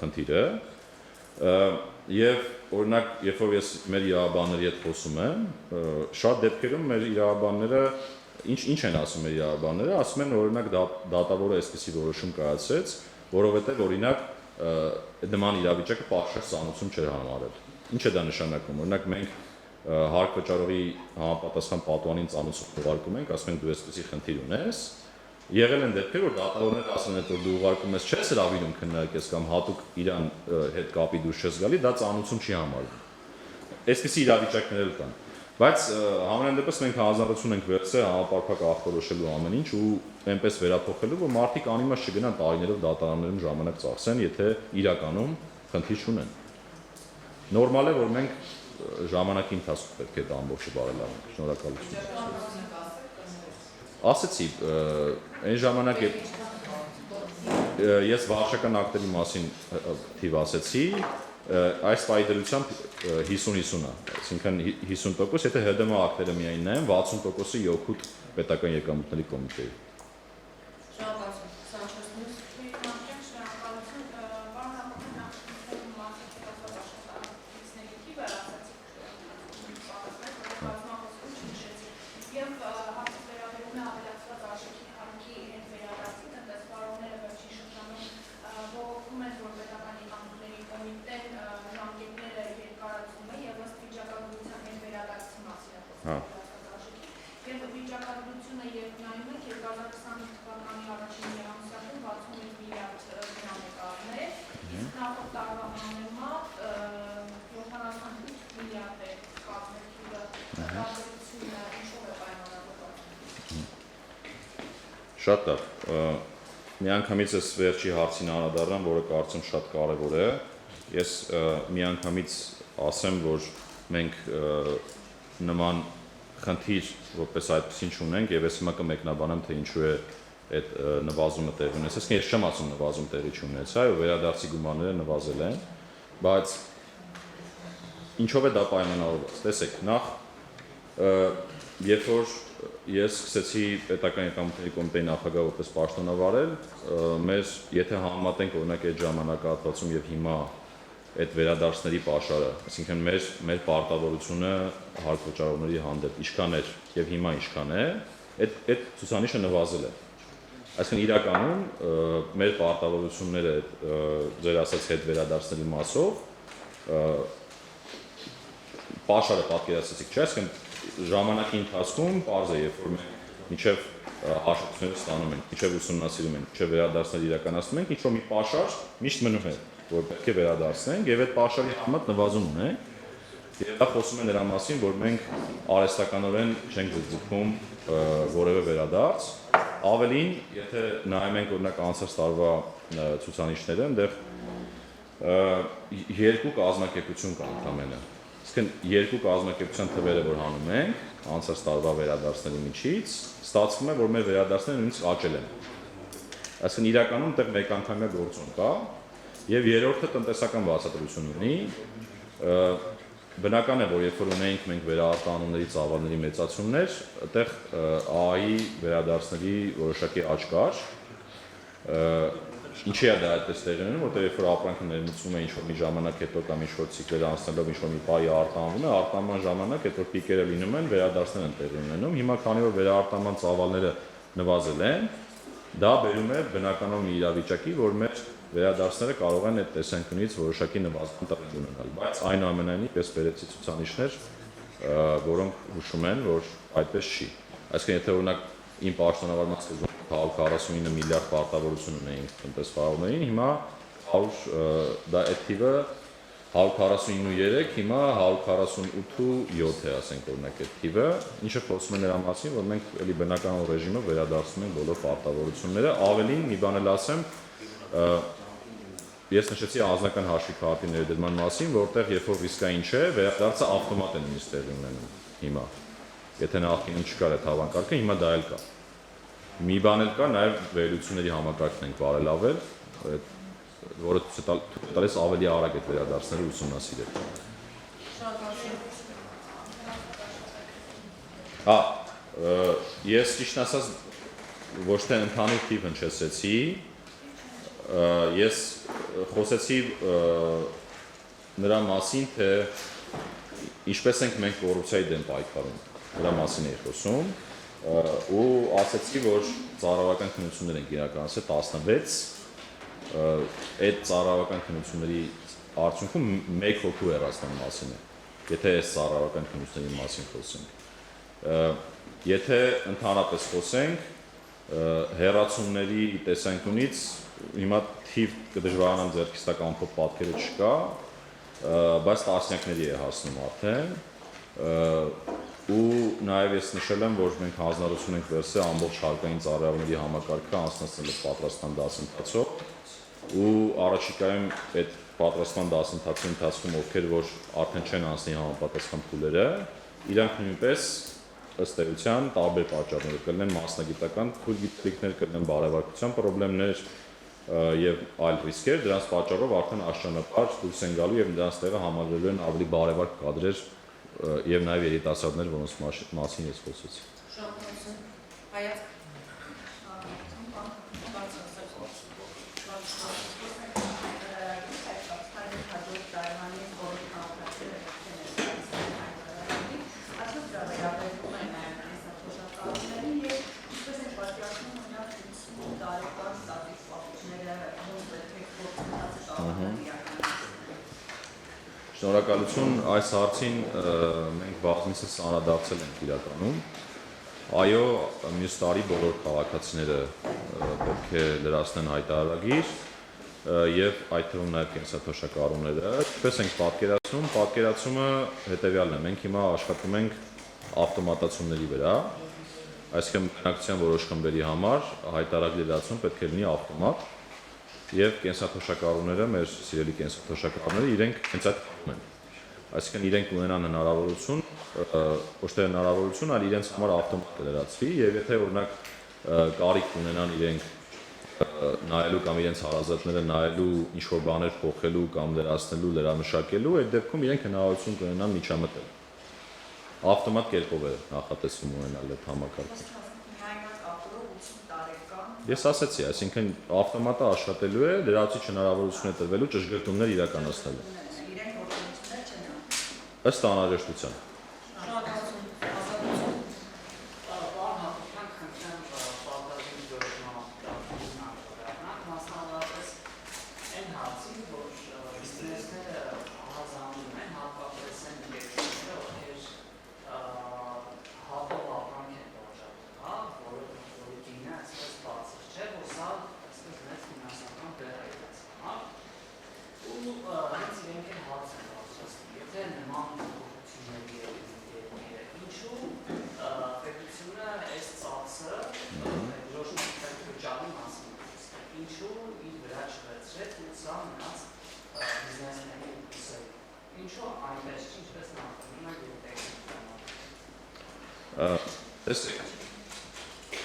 խնդիրը, եւ օրինակ, երբ որ ես մեր իրավաբանների հետ խոսում եմ, շատ դեպքերում մեր իրավաբանները ինչ են ասում մեր իրավաբանները, ասում են օրինակ դատավորը այսպիսի որոշում կայացրեց, որովհետեւ օրինակ նման իրավիճակը պաշար սանուցում չէր համարել։ Ինչ է դա նշանակում։ Օրինակ մենք հարկ վճարողի համապատասխան պատուանին ծանուցում ուղարկում ենք, ասում ենք դու այսպիսի խնդիր ունես։ Եղել են դեպքեր, որ դատավորները ասում են, որ դու ուղարկում ես չես հրավիրում քննարկես կամ հատուկ իրան հետ կապի դուրս չես գալի, դա ծանուցում չի համարվում։ Այսպիսի իրավիճակներ էլ կան։ Բայց համենայն դեպս մենք հանձնարարություն ենք վերցրել համապարփակ ախտորոշելու ամեն ինչ ու այնպես վերափոխելու, որ մարդիկ անիմաստ չգնան տարիներով դատարաններում ժամանակ ծախսեն, եթե իրականում խնդիր չունեն։ Նորմալ է, որ մենք ժամանակի ընթացքում պետք է դա ամբողջը բարելավենք։ Շնորհակալություն։ Ասեցի, այն ժամանակ ես վարչական ակտերի մասին թիվ ասեցի, այս պայդրությամբ 50-50 է, այսինքն 50%, եթե ՀԴՄ ակտերը միայն նայեն, 60%-ը իօգուտ պետական եկամուտների կոմիտեի։ Շատ լավ։ Միանգամից ես վերջի հարցին անդրադառնամ, որը կարծում շատ կարևոր է։ Ես միանգամից ասեմ, որ մենք նման խնդիր որպես այդպեսին չունենք, եւ ես հիմա կմեկնաբանեմ, թե ինչու է այդ նվազումը տեղի ունեցել։ Ես չեմ ասում նվազում տեղի չունեցա, այո, վերադարձի գումարները նվազել են, բայց ինչով է դա պայմանավորված։ Տեսեք, նախ երբ որ ես սկսեցի պետական եկամուտների կոմիտեի նախագահ որպես պաշտոնավարել, մեր եթե համեմատենք օրինակ այդ ժամանակահատվածում եւ հիմա այդ վերադարձների պաշարը, այսինքն մեր պարտավորությունը հարկ վճարողների հանդեպ ինչքան էր եւ հիմա ինչքան է, այդ ցուցանիշը նվազել է։ Այսինքն իրականում մեր պարտավորությունները ձեր ասած հետ վերադարձների մասով պաշարը պատկերացրեցիք, չէ՞, այսինքն ժամանակի ընթացքում պարզ է, երբ որ մենք մինչև հաշվությունները ստանում ենք, մինչև ուսումնասիրում ենք, մինչև վերադարձներ իրականացնում ենք, ինչ-որ մի պաշար միշտ մնում է, որ պետք է վերադարձնենք, եւ այդ պաշարի համեմատ նվազում ունենք, եւ դա խոսում է նրա մասին, որ մենք արհեստականորեն չենք ձգձգում որևէ վերադարձ, ավելին, եթե նայում ենք օրինակ անցած տարվա ցուցանիշները, այնտեղ երկու կազմակերպություն կա ընդամենը։ Իսկն երկու կազմակերպության թվերը, որ հանում ենք, անցած տարվա վերադարձների միջից, ստացվում է, որ մեր վերադարձները նույնիսկ աճել են։ Այսինքն իրականում այդտեղ մեկ անգամյա գործոն կա, եւ երրորդը տնտեսական բացատրություն ունի։ Բնական է, որ երբ որ ունենք մենք վերարտանումների ծավալների մեծացումներ, այդտեղ ԱԱ-ի վերադարձների որոշակի աճ կար։ Ինչի է դա այդպես տեղի ունենում, որտեղ երբ որ ապրանքը ներմուծվում է ինչ-որ մի ժամանակ հետո կամ ինչ-որ ցիկլեր անցնելով ինչ-որ մի պահի արտանվում է, արտանման ժամանակ այդ որ պիկերը լինում են, վերադարձներ են տեղի ունենում։ Հիմա քանի որ վերարտանման ծավալները նվազել են, դա բերում է բնականon մի իրավիճակի, որ մեր վերադարձները կարող են այդ տեսանկյունից որոշակի նվազում տեղ ունենալ, բայց այնուամենայնիվ ես բերեցի ցուցանիշներ, որոնք հուշում են, որ այդպես չի։ Այսինքն եթե օրինակ իմ պաշտոնավարման սկզբում 149 միլիարդ պարտավորություն ունեինք տնտեսվարողներին, հիմա դա այդ թիվը 149.3, հիմա 148.7 է, ասենք օրինակ այդ թիվը, ինչը խոսում է նրա մասին, որ մենք էլի բնական ռեժիմով վերադարձնում ենք բոլոր պարտավորությունները, ավելին մի բան էլ ասեմ, Ես նշեցի անձնական հաշվի քարտի ներդրման մասին, որտեղ երբ որ ռիսկային չէ, վերադարձը ավտոմատ է նույնիսկ տեղի ունենում հիմա։ Եթե նախկինում չկար այդ հավանկարկը, հիմա դա էլ կա։ Մի բան էլ կա, նաև վերլուծությունների համակարգն ենք բարելավել, որը տալիս ավելի արագ այդ վերադարձները ուսումնասիրել։ Ես ճիշտն ասած ոչ թե ընդհանուր թիվ հնչեցի, ես խոսեցի նրա մասին, թե ինչպես ենք մենք կոռուպցիայի դեմ պայքարում, նրա մասին էի խոսում, ու ասեցի, որ ծառայական քննություններ ենք իրականացրել 16, այդ ծառայական քննությունների արդյունքում մեկ հոգու հեռացման մասին է, եթե այս ծառայական քննությունների մասին խոսենք։ Եթե ընդհանրապես խոսենք, հեռացումների տեսանկյունից հիմա թիվ կդժվարանամ ձեռքից տակ ամփոփ պատկերը չկա, բայց տասնյակների է հասնում արդեն, ու նաև ես նշել եմ, որ մենք հանձնարարություն ենք վերցրել ամբողջ հարկային ծառայողների համակարգը անցնելու պատրաստման դասընթացով, ու առաջիկայում այդ պատրաստման դասընթացի ընթացքում ովքեր որ արդեն չեն անցնի համապատասխան փուլերը, իրանք նույնպես ըստ էության տարբեր պատճառներով կլինեն մասնագիտական փուլ գիտելիքներ, կլինեն բարեվարկության խնդիրներ եւ այլ ռիսկեր, դրանց պատճառով արդեն աշճանապար դուրս են գալու եւ դրանց տեղը համալրելու են ավելի բարեվարկ կադրեր եւ նաեւ երիտասարդներ, որոնց մասին ես խոսեցի։ Շնորհակալություն։ Հայացք։ Շնորհակալություն, այս հարցին մենք բազմիցս անդրադարձել ենք իրականում։ Այո, մյուս տարի բոլոր քաղաքացիները պետք է լրացնեն հայտարարագիր եւ այդ թվում նաեւ կենսաթոշակառուները։ Ինչպես ենք պատկերացնում, պատկերացումը հետեւյալն է. մենք հիմա աշխատում ենք ավտոմատացումների վրա, այսինքն բնակչության որոշ խմբերի համար հայտարարագիր լրացում պետք է լինի ավտոմատ եւ կենսաթոշակառուները, մեր սիրելի կենսաթոշակառուները իրենք հենց այդ կողմն են։ Այսինքն իրենք ունենան հնարավորություն, ոչ թե հնարավորություն, այլ իրենց համար ավտոմատ լրացվի եւ եթե օրինակ կարիք ունենան իրենք նայելու կամ իրենց հարազատները նայելու ինչ-որ բաներ փոխելու կամ լրացնելու, լրամշակելու, այդ դեպքում իրենք հնարավորություն կունենան միջամտել։ Ավտոմատ կերպով է նախատեսվում ունենալ այդ համակարգը։ Ես ասացի, այսինքն ավտոմատը աշխատելու է, լրացուցիչ հնարավորություն է տրվելու ճշգրտումներ իրականացնելու։ Իրենք օրենություններ չեն անում։ Ըստ անհրաժեշտության։ Շնորհակալություն։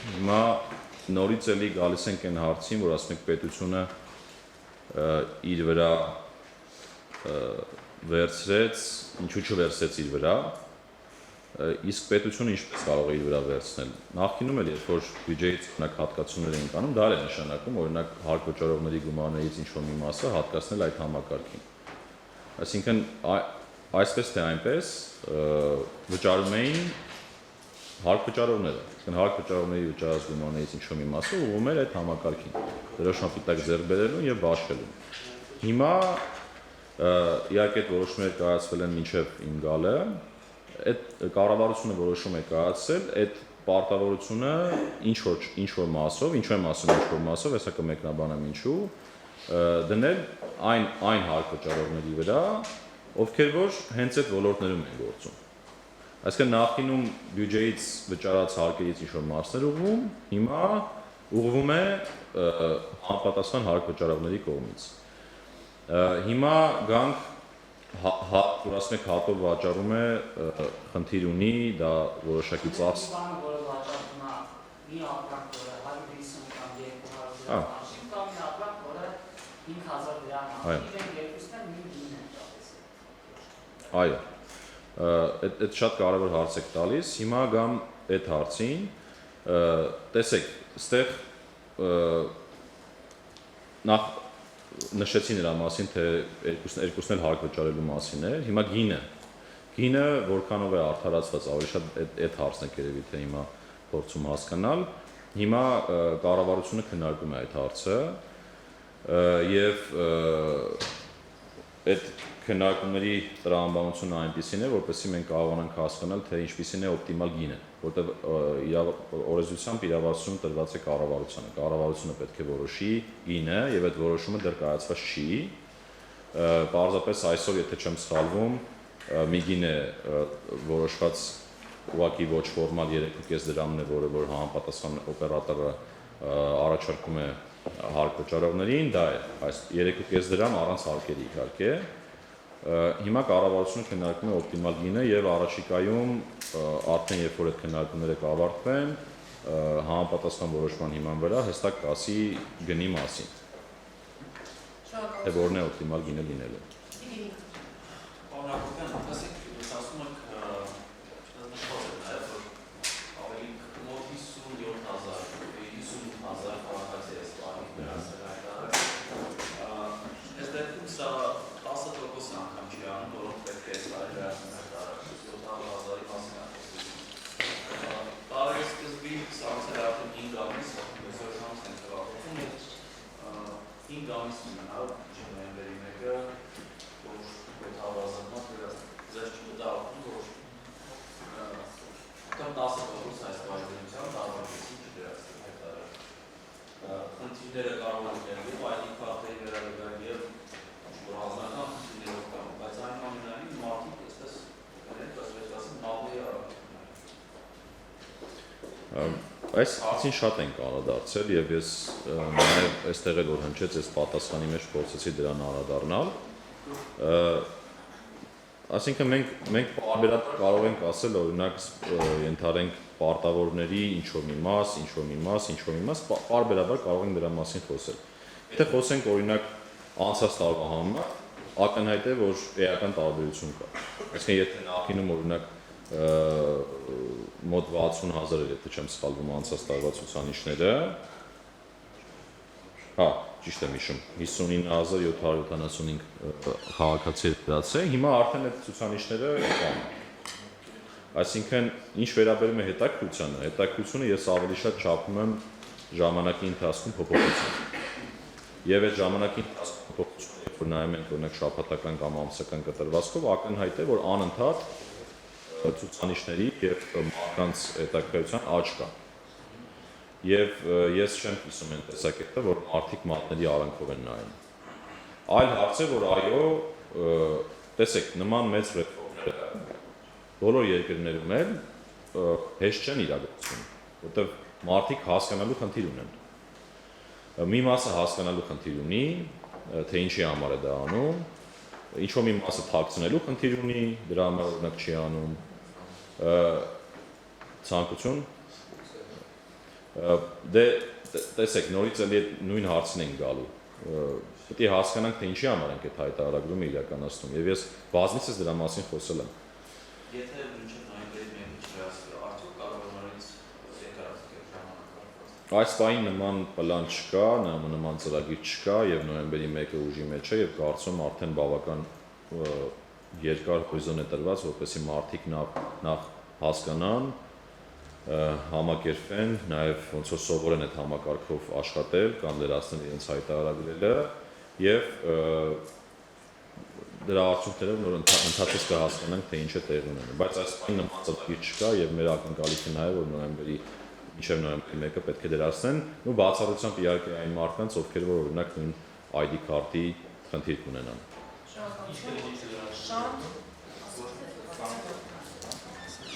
Հիմա նորից էլի գալիս ենք այն հարցին, որ ասում եք պետությունը իր վրա վերցրեց, ինչու չվերցրեց իր վրա, իսկ պետությունը ինչպես կարող է իր վրա վերցնել։ Նախկինում էլ երբ որ բյուջեից օրինակ հատկացումներ են կանում, դա էլ է նշանակում, օրինակ հարկվճարողների գումարներից ինչ-որ մի մասը հատկացնել այդ համակարգին։ Այսինքն այսպես թե այնպես վճարում էին հարկվճարողները, այսինքն հարկվճարողների վճարած գումարներից ինչ-որ մի մասը ուղղում էր այդ համակարգին, դրոշմապիտակ ձեռք բերելուն եւ բաշխելուն։ Հիմա իհարկե այդ որոշումները կայացվել են մինչև իմ գալը, այդ կառավարությունը որոշում է կայացրել այդ պարտավորությունը ինչ որ մասով, ինչու եմ ասում ինչ որ մասով, հեսա կմեկնաբանեմ ինչու, դնել այն հարկվճարողների վրա, ովքեր որ հենց այդ ոլորտներում են գործում։ Այսինքն նախկինում բյուջեից վճարած հարկերից ինչ-որ մասներ ուղղում, հիմա ուղղվում է անպատասխան հարկվճարողների կողմից։ Հիմա գանք որ ասենք հատով վաճառում է խնդիր ունի, դա որոշակի ծախս։ Բանը, որը վաճառվում է մի ապրանք, որը 150 կամ 200 դրամ արժի, կամ մի ապրանք, որը 5000 դրամ արժի, իրենք երկուսն են նույն գինն են տալիս։ Այո, այդ շատ կարևոր հարց եք տալիս, հիմա գամ այդ հարցին, տեսեք, ստեղ նախ նշեցի նրա մասին, թե երկուսն էլ հարկվճարելու մասին է, հիմա գինը որքանով է արդարացված, ավելի շատ այդ հարցն է երևի թե հիմա փորձում հասկանալ, հիմա կառավարությունը քննարկում է այդ հարցը եւ այդ քննարկումների տրամաբանությունը այնպեսին է, որպեսզի մենք կարողանանք հասկանալ, թե ինչպիսին է օպտիմալ գինը, որտեղ օրենսդրությամբ իրավասություն տրված է կառավարությանը։ Կառավարությունը պետք է որոշի գինը եւ այդ որոշումը դեռ կայացված չի։ Պարզապես այսօր, եթե չեմ սխալվում, մի գին է որոշված ուղղակի ոչ ֆորմալ 3.5 դրամն է, որը որ համապատասխան օպերատորը առաջարկում է հարկվճարողներին, դա է այս 3.5 դրամ առանց հարկերի իհարկե։ Հիմա կառավարությունը քննարկում է օպտիմալ գինը եւ առաջիկայում արդեն երբ որ այդ քննարկումները կավարտվեն, համապատասխան որոշման հիման վրա հստակ կասի գնի մասին։ Թե որն է օպտիմալ գինը լինելու։ Պարոն Հակոբյան, ասեք, ասում եք, նշված է նաև, որ ավելի մոտ 57,000 քաղաքացի է սպառի դրանցել հայտարարել։ Այս դեպքում սա 10% անգամ չի անում, որոնք պետք է սպառի դրանցել հայտարարել 7,000-ի մասին ախոսություն։ Տարի սկզբի սրանցել արդեն 5 ամիս, այսօր շանս են թվախոցում, 5 ամիս մնալ նոյեմբերի 1-ը, որ հավազանմատ ձեզ չմտաղում, որ կամ 10% այս վայրենությամբ դարվարկեցին չդրացել հայտարարել։ Խնդիրները կարող են ներվի, ID քարտերի վերաբերյալ և որ հանձնական խնդիրներով կամ, բայց այնուամենայնիվ մարդիկ այսպես նավի Այս հարցին շատ ենք անդրադարձել եւ ես նաեւ այստեղ էլ որ հնչեց այս պատասխանի մեջ փորձեցի դրան անդրադառնալ։ Այսինքն մենք բարբերաբար կարող ենք ասել օրինակ ենթարենք պարտավորների ինչ որ մի մաս, բարբերաբար կարող ենք դրա մասին խոսել։ Եթե խոսենք օրինակ անցած տարվա համար, ակնհայտ է որ էական տարբերություն կա։ Այսինքն եթե նախկինում օրինակ մոտ 60,000 էր, եթե չեմ սխալվում անցած տարվա ցուցանիշները, հա, ճիշտ եմ հիշում, 59,775 քաղաքացի էր դրացել, հիմա արդեն այդ ցուցանիշները կան։ Այսինքն, ինչ վերաբերում է հետաքրքրությունը ես ավելի շատ չափում եմ ժամանակի ընթացքում փոփոխություն։ Եվ այդ ժամանակի ընթացքում փոփոխությունը, երբ որ նայում ենք օրինակ շաբաթական կամ ամսական կտրվածքով, ակնհայտ է, որ անընդհատ ցուցանիշների եւ մարդկանց հետաքրքրության աճ կա։ Եվ ես չեմ կիսում այն տեսակետը, որ մարդիկ մատների արանքով են նայում։ Այլ հարց է, որ այո, տեսեք, նման մեծ ռեֆորմները բոլոր երկրներում էլ հեշտ չեն իրագործվում, որտեղ մարդիկ հասկանալու խնդիր ունեն։ Մի մասը հասկանալու խնդիր ունի, թե ինչի համար է դա անում, ինչ-որ մի մասը թաքցնելու խնդիր ունի, դրա համար օրինակ չի անում, ցանկություն։ Դե տեսեք, նորից էլի նույն հարցին ենք գալու։ Պետք է հասկանանք, թե ինչի համար ենք այդ հայտարարագրումը իրականացնում, եւ ես բազմիցս դրա մասին խոսել եմ։ Եթե մինչև նոյեմբերի 1-ը չհասնի, արդյոք կարող է նորից երկարացնել ժամանակը։ Այս պահին նման պլան չկա, նման ծրագիր չկա եւ նոյեմբերի 1-ը ուժի մեջ է եւ կարծում արդեն բավական երկար հույզոն է տրված, որպեսզի մարդիկ նախ հասկանան, համակերպեն, նաև ոնց որ սովորեն այդ համակարգով աշխատել կամ լրացնել իրենց հայտարարագրերը եւ դրա արդյունքներով նոր ընդհանրապես կհասկանանք, թե ինչ է տեղի ունենում։ Բայց այս բանը նման ծրագիր չկա եւ մեր ակնկալիքը նաեւ որ նոյեմբերի 1-ը պետք է դրացնեն, ու բացառությամբ իհարկե այն մարդկանց, ովքեր որ օրինակ նույն ID քարտի խնդիր կունենան։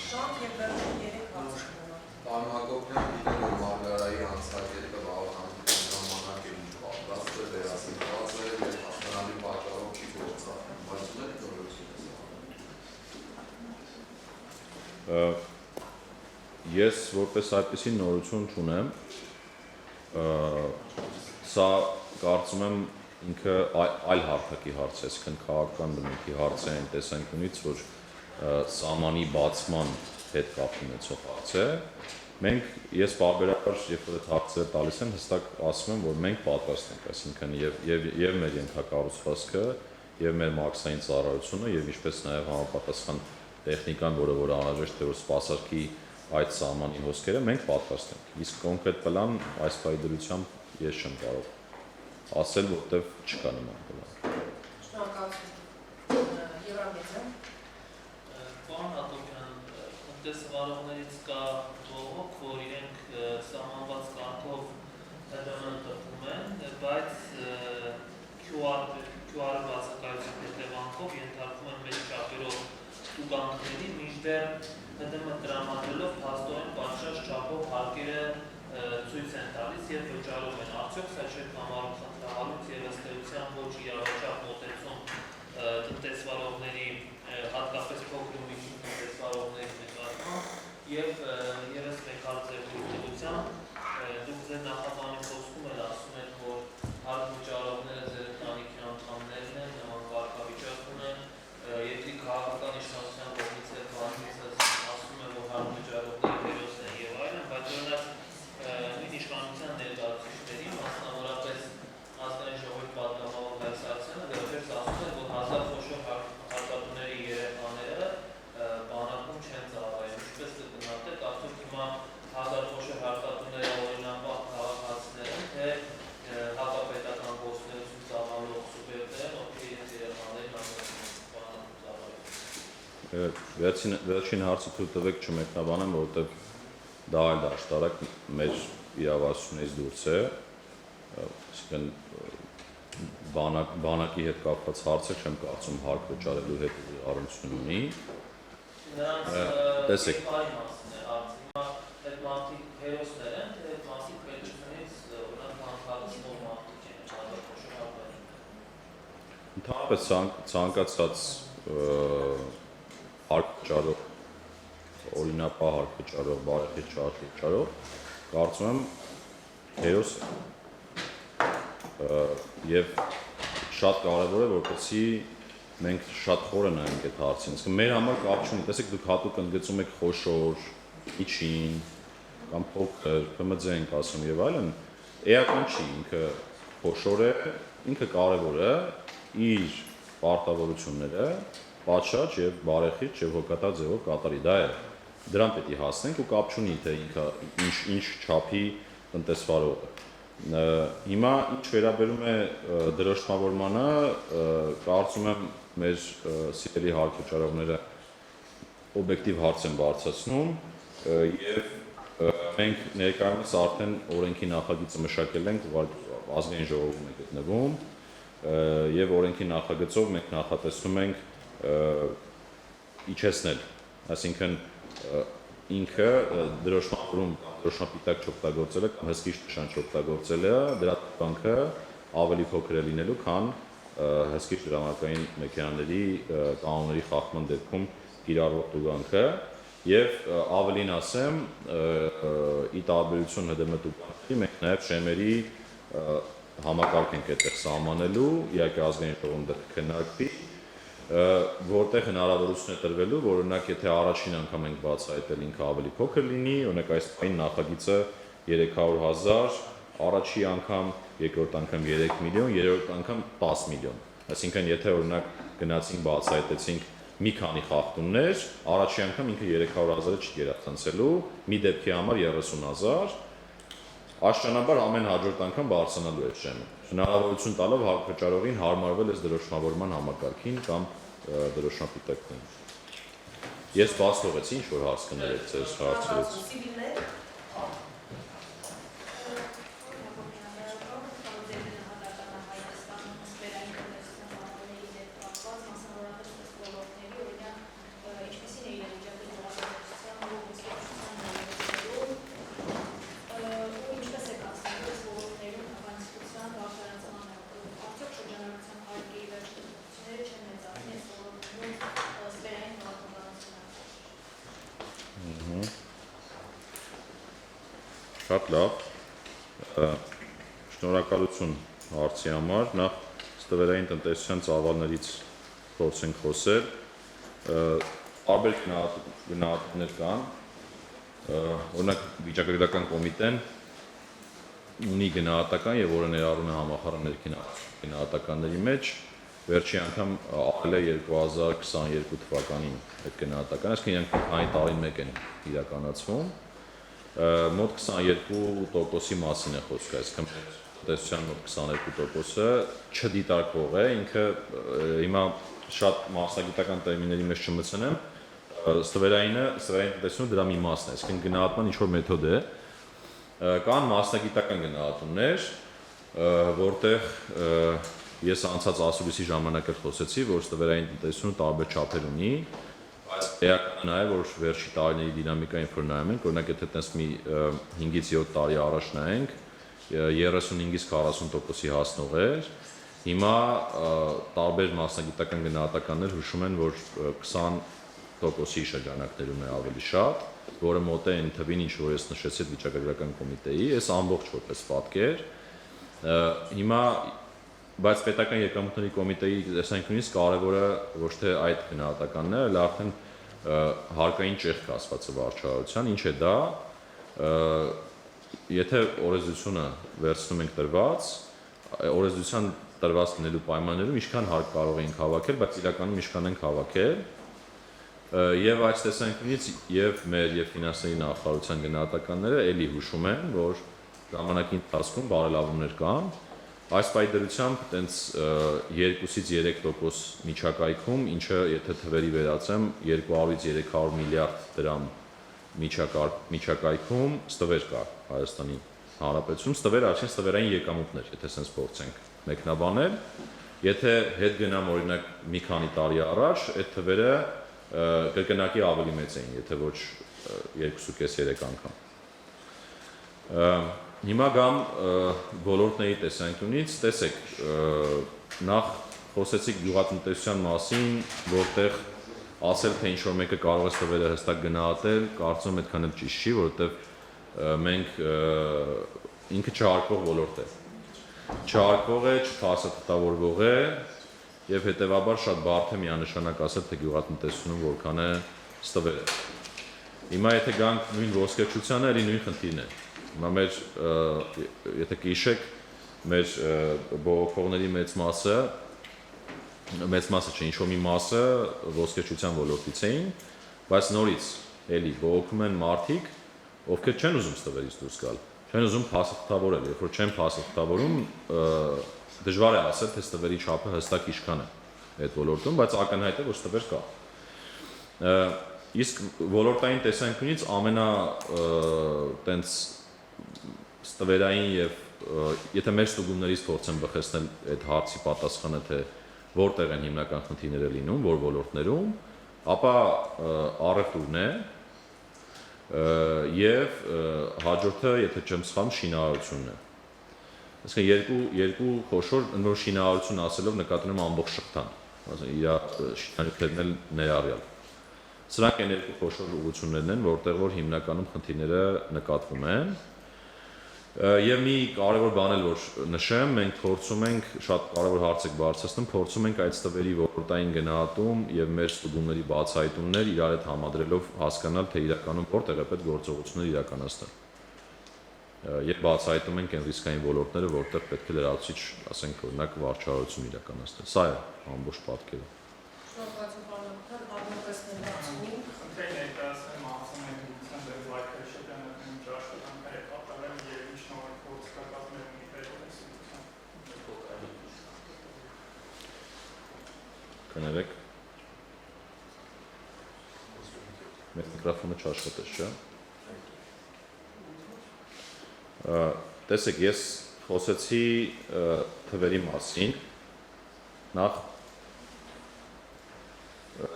Շանտ եւ վերջին 3 հարց։ Պարոն Հակոբյան, գիտեմ, որ Մարգարայի անցած երկը ես որպես այդպիսի նորություն չունեմ, սա կարծում եմ ինքը այլ հարթակի հարց է, այսինքն քաղաքական բնույթի հարց է այն տեսանկյունից, որ սահմանի բացման հետ կապ ունեցող հարց է։ Ես պարբերաբար, երբ որ այդ հարցերը տալիս եմ, հստակ ասում եմ, որ մենք պատրաստ ենք, այսինքն եւ մեր ենթակառուցվածքը, եւ մեր մաքսային ծառայությունը, եւ ինչպես նաեւ համապատասխան տեխնիկան, որը անհրաժեշտ է որ սպասարկի այդ սահմանի հոսքերը, մենք պատրաստ ենք։ Իսկ կոնկրետ պլան այս պայդրությամբ ես չեմ կարող ասել, որտեվ չկա նման պլան։ Շնորհակալություն։ Եվրամեդիա։ Պարոն Հատոկյան, տնտեսվարողներից կա բողոք, որ իրենք սահմանված կարգով ՀԴՄ տրվում են, բայց QR բացակայության հետևանքով ենթարկվում են մեծ չափերով տուգանքների, մինչդեռ ՀԴՄ տրամադրելով փաստորեն պատշաճ չափով հարկերը ցույց են տալիս եւ վճարում են։ Արդյոք սա չէ համարում խնդրահարույց եւ ըստ էության ոչ իրավաչափ մոտեցում տնտեսվարողների, հատկապես փոքր ու միջին տնտեսվարողների նկատմամբ եւ եւս մեկ հարց ձեռնարկության դուք ձեր նախաբանի խոսքում էլ ասում եք, որ հարկ վճարողները ձեր ընտանիքի անդամներն են, նման կարգավիճակ ունեն, երկրի քաղաքական իշխանության կողմից էլ բազմիցս ասում է, որ հարկ վճարողները հերոս են եւ այլն, բայց օրինակ նույն իշխանության ներկայացուցիչների, մասնավորապես ազգային ժողովի պատգամավոր Հայկ Սարգսյանը վերջերս ասում է, որ 1000 խոշոր հարկատուների երեխաները բանակում չեն ծառայում, ինչպես կգնահատեք, արդյոք հիմա 1000 խոշոր հարկատուները օրինապահ քաղաքացիներ են, թե հակապետական գործունեություն ծավալող սուբյեկտներ են, ովքեր իրենց երեխաներին բանակում ծառայում։ Վերջին հարցը թույլ տվեք չմեկնաբանեմ, որովհետև դա այլ դաշտարակ մեր իրավասությունից դուրս է, այսինքն բանակի հետ կապված հարցը չեմ կարծում հարկ վճարելու հետ առնչություն ունի։ Տեսեք։ Այն մասն է հարցը, հիմա այդ մարդիկ հերոսներ են, թե այդ մարդիկ պետությունից օրինակ հանքավստով մարդիկ են, Ընդհանրապես ցանկացած հարկ վճարող, օրինապահ հարկ վճարող, բարեխիղճ հարկ վճարող, կարծում եմ հերոս է։ Եվ շատ կարևոր է, որպեսզի մենք շատ խորը նայենք այդ հարցին։ Իսկ մեր համար կապ չունի, տեսեք դուք հատուկ ընդգծում եք խոշոր, միջին, կամ փոքր, ՓՄԶ ենք ասում եւ այլն, էական չի, ինքը խոշոր է, ինքը կարևոր է, իր պարտավորությունները պատշաճ եւ բարեխիղճ եւ հոգատար ձևով կատարի, դա է։ Դրան պետք է հասնենք ու կապ չունի, թե ինքը ինչ չափի տնտեսվարող է։ Հիմա ինչ վերաբերում է դրոշմավորմանը, կարծում եմ մեր սիրելի հարկ վճարողները օբյեկտիվ հարց են բարձրացնում եւ մենք ներկայումս արդեն օրենքի նախագիծը մշակել ենք, ազգային ժողովում է գտնվում եւ օրենքի նախագծով մենք նախատեսում ենք իջեցնել, այսինքն ինքը դրոշմավորում դրոշմապիտակ չօգտագործելը կամ հսկիչ նշան չօգտագործելը դրա տուգանքը ավելի փոքր է լինելու, քան հսկիչ դրամարկային մեքենաների կանոնների խախտման դեպքում կիրառվող տուգանքը եւ ավելին ասեմ, ի տարբերություն ՀԴՄ տուգանքի մենք նաեւ շեմերի համակարգ ենք այդտեղ սահմանելու, իհարկե ազգային ժողովում դա քննարկվի, որտեղ հնարավորություն է տրվելու, որ օրինակ եթե առաջին անգամ ենք բացահայտել ինքը ավելի փոքր լինի, օրինակ այս պայն նախագիծը 300,000, առաջի անգամ, երկրորդ անգամ 3 միլիոն, երրորդ անգամ 10 միլիոն։ Այսինքն եթե օրինակ գնացինք բացահայտեցինք մի քանի խախտումներ, առաջի անգամ ինքը 300,000-ը չի գերացանցելու, մի դեպքի համար 30,000, աշճանաբար ամեն հաջորդ անգամ բարձրանալու է շեմը։ Հնարավորություն տալով հարկ վճարողին հարմարվել այս դրոշմավորման համակարգին կամ դրոշմապիտակին։ Ես բաց թողեցի, ինչ որ հարց կներեք ձեր հարցերից։ Սիվիլներ։ Շատ լավ։ Շնորհակալություն հարցի համար։ Նախ ստվերային տնտեսության ծավալներից փորձենք խոսել։ Տարբեր գնահատումներ կան։ Օրինակ վիճակագրական կոմիտեն ունի գնահատական եւ որը ներառում է համախառն ներքին գնահատականների մեջ վերջի անգամ ապրել է 2022 թվականին այդ գնահատականը, այսինքն իրենք քանի տարին մեկ են իրականացվում։ Մոտ 22%-ի մասին է խոսքը, այսինքն տնտեսության մոտ 22%-ը չդիտարկվող է, ինքը հիմա շատ մասնագիտական տերմինների մեջ չմտցնեմ, ստվերային տնտեսությունը դրա մի մասն է, այսինքն գնահատման ինչ-որ մեթոդ է։ Կան մասնագիտական գնահատումներ, որտեղ ես անցած ասուլիսի ժամանակ էլ խոսեցի, որ ստվերային տնտեսությունը տարբեր չափեր ունի, բայց էական նա է, որ վերջի տարիների դինամիկային որ նայում ենք, օրինակ եթե տես մի 5-ից 7 տարի առաջ նայենք, 35-ից 40%-ի հասնող էր, հիմա տարբեր մասնագիտական գնահատականներ հուշում են, որ 20%-ի շրջանակներում է ավելի շատ, որը մոտ է այն թվին, ինչ որ ես նշեցի վիճակագրական կոմիտեի, այս ամբողջ որպես պատկեր։ Հիմա բայց պետական եկամուտների կոմիտեի տեսանկյունից կարևորը ոչ թե այդ գնահատականն է, այլ արդեն հարկային ճեղք ասվածը վարչարության, ինչ է դա, եթե օրենսդրությունը վերցնում ենք տրված, օրենսդրության տրված լինելու պայմաններում ինչքան հարկ կարող ենք հավաքել, բայց իրականում ինչքան ենք հավաքել, եւ այս տեսանկյունից եւ մեր եւ ֆինանսների նախարարության գնահատականները էլի հուշում են, որ ժամանակի ընթացքում բարելավումներ կան։ Այս պայդրությամբ տենց 2-ից 3% միջակայքում, ինչը եթե թվերի վերածեմ 200-ից 300 միլիարդ դրամ միջակայքում ստվեր կա Հայաստանի Հանրապետությունում, ստվեր արդեն ստվերային եկամուտներ, եթե sense փորձենք մեկնաբանել, եթե հետ գնամ օրինակ մի քանի տարի առաջ, այդ թվերը կրկնակի ավելի մեծ էին, եթե ոչ 2.5-3 անգամ։ Հիմա գամ ոլորտների տեսանկյունից, տեսեք, նախ խոսեցիք գյուղատնտեսության մասին, որտեղ ասել թե ինչ-որ մեկը կարող է ստվերը հստակ գնահատել, կարծում եմ այդքան էլ ճիշտ չի, որովհետև մենք ինքը չհարկվող ոլորտ է։ Չհարկվող է, չփաստաթղթավորվող է եւ հետեւաբար շատ բարդ է միանշանակ ասել, թե գյուղատնտեսությունում որքան է ստվերը։ Հիմա եթե գանք նույն ոսկերչությանը, էլի նույն խնդիրն է։ Հիմա մեր, եթե կհիշեք, մեր բողոքողների մեծ մասը չէ, ինչ-որ մի մասը ոսկերչության ոլորտից էին, բայց նորից էլի բողոքում են մարդիկ, ովքեր չեն ուզում ստվերից դուրս գալ, չեն ուզում փաստաթղթավորել, երբ որ չեն փաստաթղթավորում, դժվար է ասել, թե ստվերի չափը հստակ ինչքան է այդ ոլորտում, բայց ակնհայտ է, որ ստվեր կա։ Իսկ ոլորտային տեսանկյունից տենց ստվերային եւ եթե մեր ստուգումներից փորձեմ բխեցնել այդ հարցի պատասխանը, թե որտեղ են հիմնական խնդիրները լինում, որ ոլորտներում, ապա առևտուրն է եւ հաջորդը, եթե չեմ սխալվում, շինարարությունն է։ Այսինքն երկու խոշոր նոր շինարարություն ասելով նկատում եմ ամբողջ շղթան, իր շինարարություններն էլ ներառյալ։ Սրանք են երկու խոշոր ուղղություններն են, որտեղ որ հիմնականում խնդիրները նկատվում են։ Եվ մի կարևոր բան էլ որ նշեմ, մենք փորձում ենք շատ կարևոր հարց եք բարձրացնում, փորձում ենք այդ ստվերի ոլորտային գնահատում եւ մեր ստուգումների բացահայտումներ իրար հետ համադրելով հասկանալ, թե իրականում որտեղ է պետք գործողություններ իրականացնել։ Եվ բացահայտում ենք այն ռիսկային ոլորտները, որտեղ պետք է լրացուցիչ, ասենք օրինակ վարչարություն իրականացնել։ Սա է ամբողջ պատկերը։ Կներեք։ Մեր միկրոֆոնը չաշխատեց, չէ՞։ Տեսեք, ես խոսեցի թվերի մասին, նախ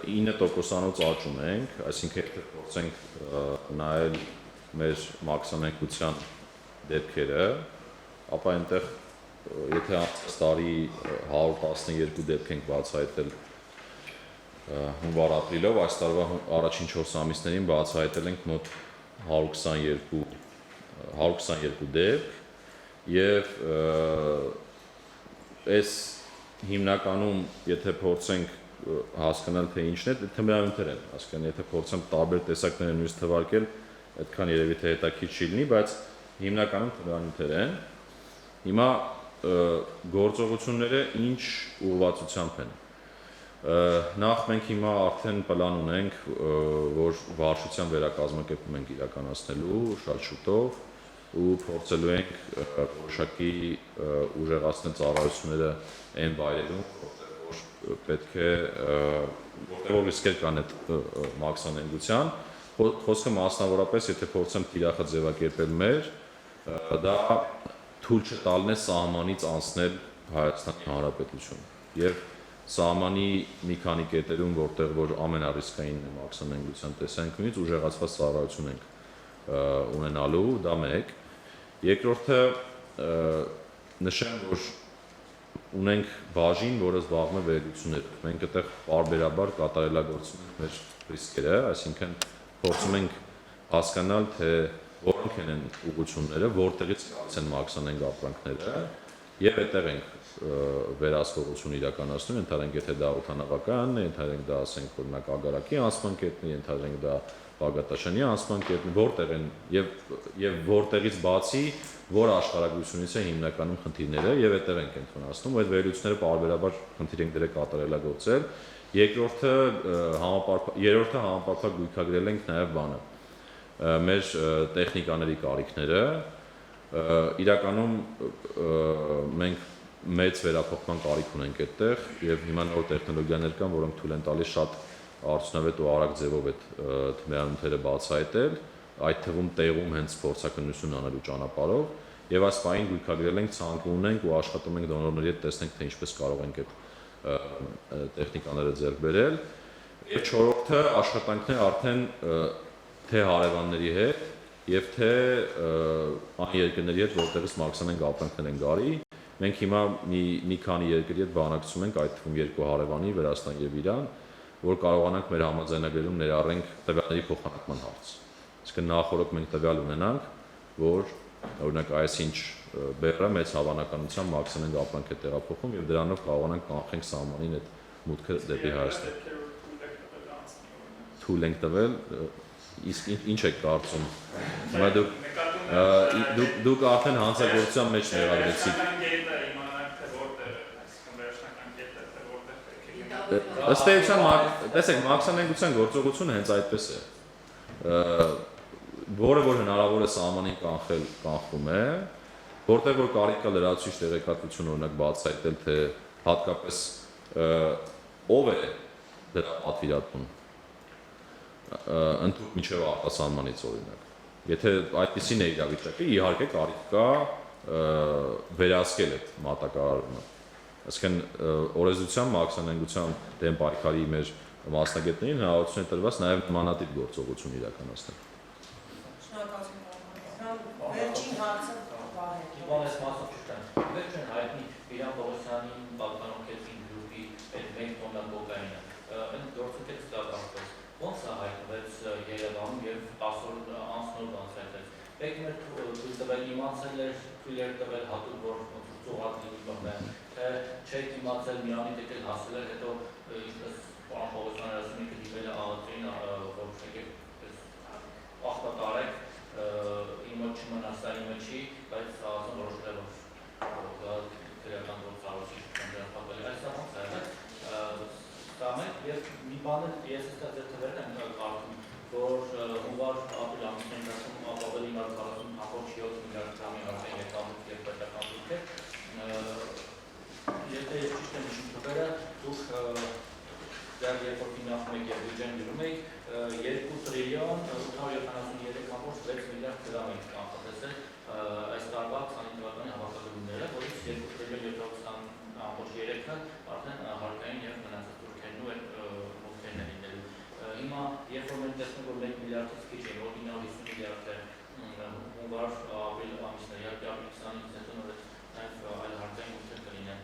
9%-անոց աճում ենք, այսինքն եթե փորձենք նայել մեր մաքսիմայնության դեպքերը, ապա այնտեղ եթե անցած տարի 112 դեպք ենք բացահայտել հունվար-ապրիլով, այս տարվա առաջին 4 ամիսներին բացահայտել ենք մոտ 122 122 դեպք եւ այս հիմնականում եթե փորձենք հասկանալ թե ինչն է, թմրանյութեր են, հասկանում, եթե փորձեմ տարբեր տեսակներ նույնիսկ թվարկել, այդքան երևի թե հետաքրքիր չի լինի, բայց հիմնականում թմրանյութեր են։ Հիմա գործողությունները ինչ ուղղվածությամբ են։ Նախ մենք հիմա արդեն պլան ունենք, որ վարչության վերակազմակերպում ենք իրականացնելու շատ շուտով ու փորձելու ենք որոշակի ուժեղացնել ծառայությունները այն վայրերում, որտեղ պետք է որտեղ ռիսկեր կան այդ մաքսանենգության, խոսքը մասնավորապես եթե փորձեմ թիրախը ձևակերպել մեր, դա թույլ չտալն է սահմանից անցնել Հայաստանի Հանրապետություն եւ սահմանի մի քանի կետերում, որտեղ որ ամենառիսկային մաքսանենգության տեսանկյունից ուժեղացված ծառայություն ենք ունենալու, դա մեկ։ Երկրորդը նշեմ, որ ունենք բաժին, որը զբաղվում է վերլուծություններով։ Մենք այդտեղ պարբերաբար կատարելագործում ենք մեր ռիսկերը, այսինքն փորձում ենք հասկանալ, թե որոնք են ուղղությունները, որտեղից գալիս են մաքսանենգ ապրանքները, եւ այդտեղ ենք վերահսկողություն իրականացնում, ենթադրենք, եթե դա օդանավականն է, ենթադրենք դա ասենք օրինակ ագարակի անցման կետն է, ենթադրենք դա Բաղդաշանի անցման կետն, որտեղ են եւ որտեղից բացի որ աշխարհագրությունից է հիմնականում խնդիրները եւ այդտեղ ենք ընդունացնում, այդ վերլուծությունները պարբերաբար խնդիր ենք դրել կատարելագործել։ Երրորդը համապարփակ գույքագրել ենք նաեւ բանը մեր տեխնիկաների կարիքները, իրականում մենք մեծ վերափոխման կարիք ունենք այդտեղ եւ հիմա նոր տեխնոլոգիաներ կան, որոնք թույլ են տալիս շատ արդյունավետ ու արագ ձևով այդ թմրանյութերը բացահայտել, այդ թվում տեղում հենց փորձակնություն անելու ճանապարհով եւ այս պահին գույքագրել ենք, ցանկ ունենք ու աշխատում ենք դոնորների հետ տեսնենք, թե ինչպես կարող ենք այդ տեխնիկաները ձեռք բերել։ Եվ չորրորդը աշխատանքն է արդեն թե հարևանների հետ եւ թե այն երկրների հետ, որտեղից մաքսանենգ ապրանքներ են գալի։ Մենք հիմա մի քանի երկրի հետ բանակցում ենք, այդ թվում երկու հարևանի, Վրաստան եւ Իրան, որ կարողանանք մեր համաձայնագրերում ներառենք տվյալների փոխանակման հարց։ Այսինքն նախորդ մենք տվյալ ունենանք, որ օրինակ այսինչ բեռը մեծ հավանականությամբ մաքսանենգ ապրանք է տեղափոխում եւ դրանով կարողանանք կանխենք սահմանին այդ մուտքը դեպի Հայաստան։ Թույլ ենք տվել, իսկ ինչ եք կարծում։ Հիմա դուք արդեն հանցագործության մեջ ներառվեցիք։ Ըստ էության, տեսեք, մաքսանենգության գործողությունը հենց այդպես է, որը որ հնարավոր է սահմանին կանխվում է, որտեղ որ կարիք կա լրացուցիչ տեղեկատվություն օրինակ բացահայտել, թե հատկապես ով է դրա պատվիրատուն, ընդհանուր միջև արտասահմանից օրինակ։ Եթե այդպիսին է իրավիճակը, իհարկե կարիք կա վերահսկել այդ մատակարարումը։ Այսինքն օրենսդրության մաքսանենգության դեմ պայքարի մեր մասնագետներին հնարավորություն է տրված նաև նմանատիպ գործողություն իրականացնել։ Շնորհակալություն։ Վերջին հարցը Վահե։ Իվանես մասով չկան։ Վերջին հայտնի Իրան Պողոսյանի պատկանող կեցին գրուպի այդ 1 տոննա կոկայինը։ Այն գործընթացը դատարկվեց։ Ոնց է հայտնվեց Երևանում եւ 10 օր անց նոր բացահայտվեց։ Պետք է թույլ տվել իմացել էր, թույլ էր տվել հատուկ որ ծուղակ լինի բանը, թե չեք իմացել Միրանի դեպի հասել էր, հետո ինչպես պարոն Պողոսյանը ասում է դիպել է ԱԱՏ-ին, որ եկեք ախտատարեք, իմը չմնա, սա իմը չի, բայց ասում որոշել է որ քրեական գործառույթի կնդրապատել է, այս ոնց է, սա մեկ եւ մի բանը ես այստեղ ձեր թվերն եմ կարդում, որ հունվար ապրիլ ամիսի ընթացքում ավելի 40.7 միլիարդ դրամի արդեն եկամուտ եւ պետական դուրք է։ Եթե ես ճիշտ եմ հիշում թվերը, դուք դեռ երբ որ ֆինանսում եք եւ բյուջեն գրում եք 2 տրիլիոն 873.6 միլիարդ դրամ եք կանխատեսել այս տարվա 20 թվականի հավաքագրումները, որից 2 տրիլիոն 720.3-ը արդեն հարկային եւ մնացած դուրքերն ու մուտքերն են լինելու։ Հիմա երբ որ մենք տեսնում որ 1 միլիարդից քիչ է, որ 950 միլիարդ է հունվար ապրիլ ամիսն է, իհարկե ապրիլ 20-ից հետո նոր այլ հարկային մուտքեր կլինեն։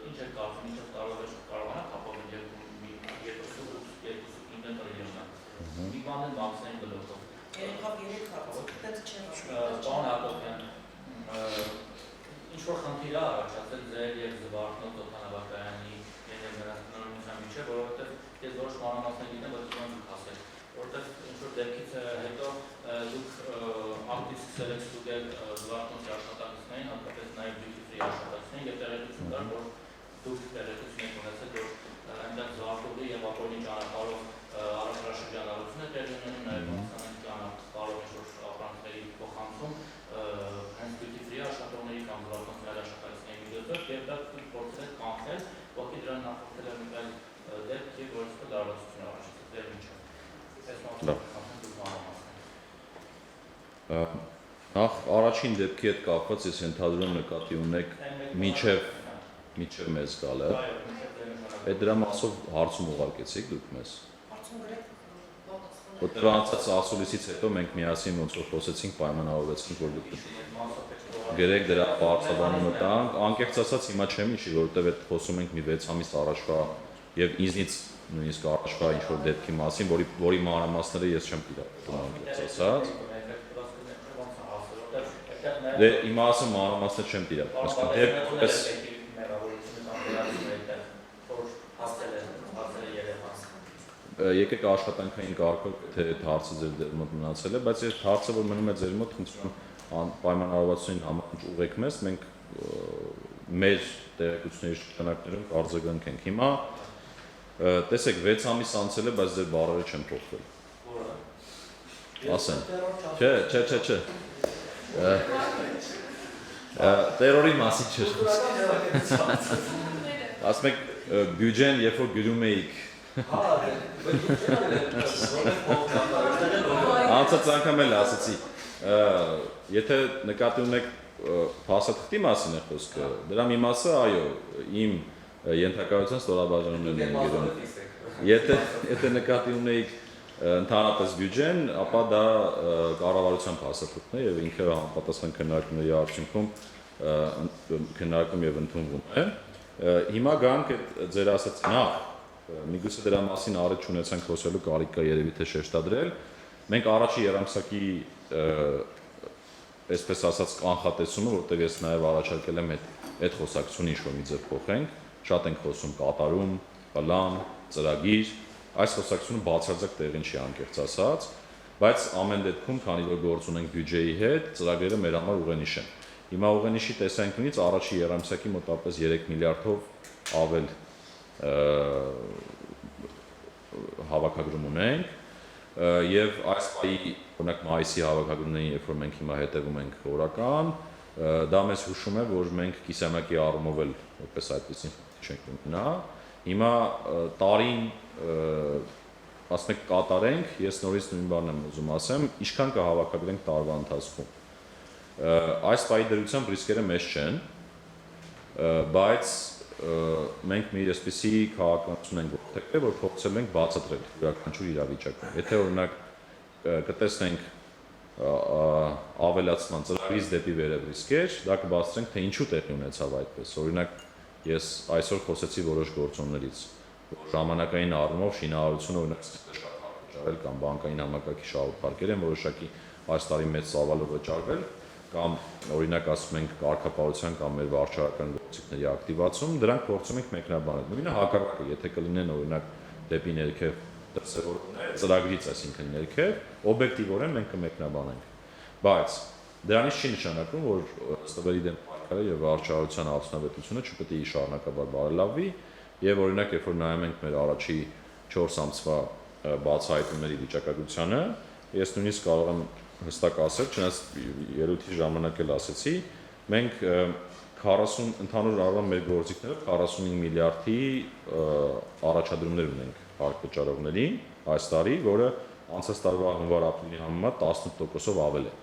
Ինչ եք կարծում, ինչով տարվա կարողանանք ապահովել 2.9 տրիլիոնը։ Մի բան էլ մաքսային բլոկով։ Երեքով 3 հարց, այդպես չեմ։ դեպքից հետո դուք ակտիվ սկսել եք ստուգել զվարթնոցի աշխատակիցներին, հատկապես նաև duty free աշխատակիցներին, եւ տեղեկություն կար, որ դուք տեղեկություն եք ունեցել, որ այնտեղ զվարթողի եւ ապօրինի ճանապարհով առաքրաշրջանառություն է տեղի ունենում, նաև մաքսանային ճանապարհով ինչ-որ ապրանքների փոխանցում, հենց duty free աշխատողների կամ զվարթնոցի այլ աշխատակիցների միջոցով, եւ դա դուք փորձել եք կանխել, ուղղակի դրան նախորդել եք այլ դեպք, որը լարվածություն առաջացել դեր ինչը։ Նախ առաջին դեպքի հետ կապված ես ենթադրում նկատի ունեք միջև մեզ գալը։ Այդ դրա մասով հարցում ուղարկեցիք դուք մեզ։ Հարցում գրեք Որտեղ անցած ասուլիսից հետո մենք միասին ոնց որ խոսեցինք, պայմանավորվեցինք, որ դուք գրեք դրա բարձրաբանումը տանք, անկեղծ ասած հիմա չեմ հիշի, որովհետև այդ խոսում ենք մի 6 ամիս առաջվա եւ ինձնից նույնիսկ առաջվա ինչ-որ դեպքի մասին, որի մանրամասները ես չեմ տիրապետում անկեղծ ասած։ Դե իմաստը մանրամասները չեմ տիրապետում, դեպքպես եկեք աշխատանքային կարգով թե այդ հարցը ձեր մոտ մնացել է, բայց այդ հարցը որ մնում է ձեր մոտ, խնդրում եմ պայմանավորվածությունին համաձայն ուղղեք մեզ, մենք մեր տեղեկությունների շրջանակներում կարձագանքենք։ Հիմա տեսեք 6 ամիս անցել է, բայց ձեր բառերը չեն փոխվել։ Ասեմ։ Չէ։ Տերորի մասին չէ։ Ասում եք բյուջեն, երբ որ գրում էիք Անցած անգամ էլ ասացի, եթե նկատի ունեք փաստաթղթի մասին է խոսքը, դրա մի մասը այո, իմ ենթակայության ստորաբաժանումներն են գրում։ Եթե նկատի ունեիք ընդհանրապես բյուջեն, ապա դա կառավարության փաստաթղթն է եւ ինքը համապատասխան քննարկումների արդյունքում քննարկում եւ ընդունվում է։ Հիմա գանք այդ ձեր ասած նախ միգուցե դրա մասին առիթ չունեցանք խոսելու կարիք կա երևի թե շեշտադրել։ Մենք առաջի երամսակի այսպես ասած կանխատեսումը, որտեղ ես նաև առաջարկել եմ այդ խոսակցությունը ինչ-որ մի ձև փոխենք, շատ ենք խոսում կատարում, պլան, ծրագիր, այս խոսակցությունը բացարձակ տեղին չի անկեղծ ասած, բայց ամեն դեպքում, քանի որ գործ ունենք բյուջեի հետ, ծրագրերը մեր համար ուղենիշ են։ Հիմա ուղենիշի տեսանկյունից առաջի երամսակի մոտավորապես 3 միլիարդով ավել հավաքագրում ունենք եւ այս պայի օրինակ մայիսի հավաքագրումներին, երբ որ մենք հիմա հետևում ենք օրական, դա մեզ հուշում է, որ մենք կիսամյակի առումով էլ որպես այդպեսին չենք ունենա։ Հիմա տարին ասում եք կատարենք, ես նորից նույն բանն եմ ուզում ասեմ, ինչքան կհավաքագրենք տարվա ընթացքում։ Այս պայի դրությամբ ռիսկերը մեծ չեն, բայց մենք մի այսպիսի քաղաքականություն ենք որդեգրել, որ փորձել ենք բացատրել յուրաքանչյուր իրավիճակում։ Եթե օրինակ կտեսնենք ավելացման ծրագրից դեպի վերև ռիսկեր, դա կբացատրենք, թե ինչու տեղի ունեցավ այդպես։ Օրինակ ես այսօր խոսեցի որոշ գործոններից, որ ժամանակային առումով շինարարությունը օրինակ շատ վճարել կամ բանկային համակարգի շահութ են որոշակի այս տարի մեծ ծավալով վճարվել, կամ օրինակ ասում ենք կարգապահության կամ մեր վարչական գործիքների ակտիվացում, դրանք փորձում ենք մեկնաբանել։ Նույնը հակառակը, եթե կլինեն օրինակ դեպի ներքև դրսևորումներ, ծրագրից, այսինքն ներքև, օբյեկտիվորեն մենք կմեկնաբանենք։ Բայց դրանից չի նշանակում, որ ստվերի դեմ պայքարը եւ վարչահայության արդյունավետությունը չպետք է շարունակաբար բարելավվի, եւ օրինակ երբ որ նայում ենք մեր առաջի 4 ամսվա բացահայտումների վիճակագրությանը, ես նույնիսկ կարող եմ հստակ ասել, չնայած ելույթի ժամանակ էլ ասեցի, մենք 40 ընդհանուր առմամբ մեր գործիքներով 45 միլիարդի առաջադրումներ ունենք արտվճարողներին այս տարի, որը անցած տարվա հունվար-ապրիլի համեմատ 18%-ով ավել է։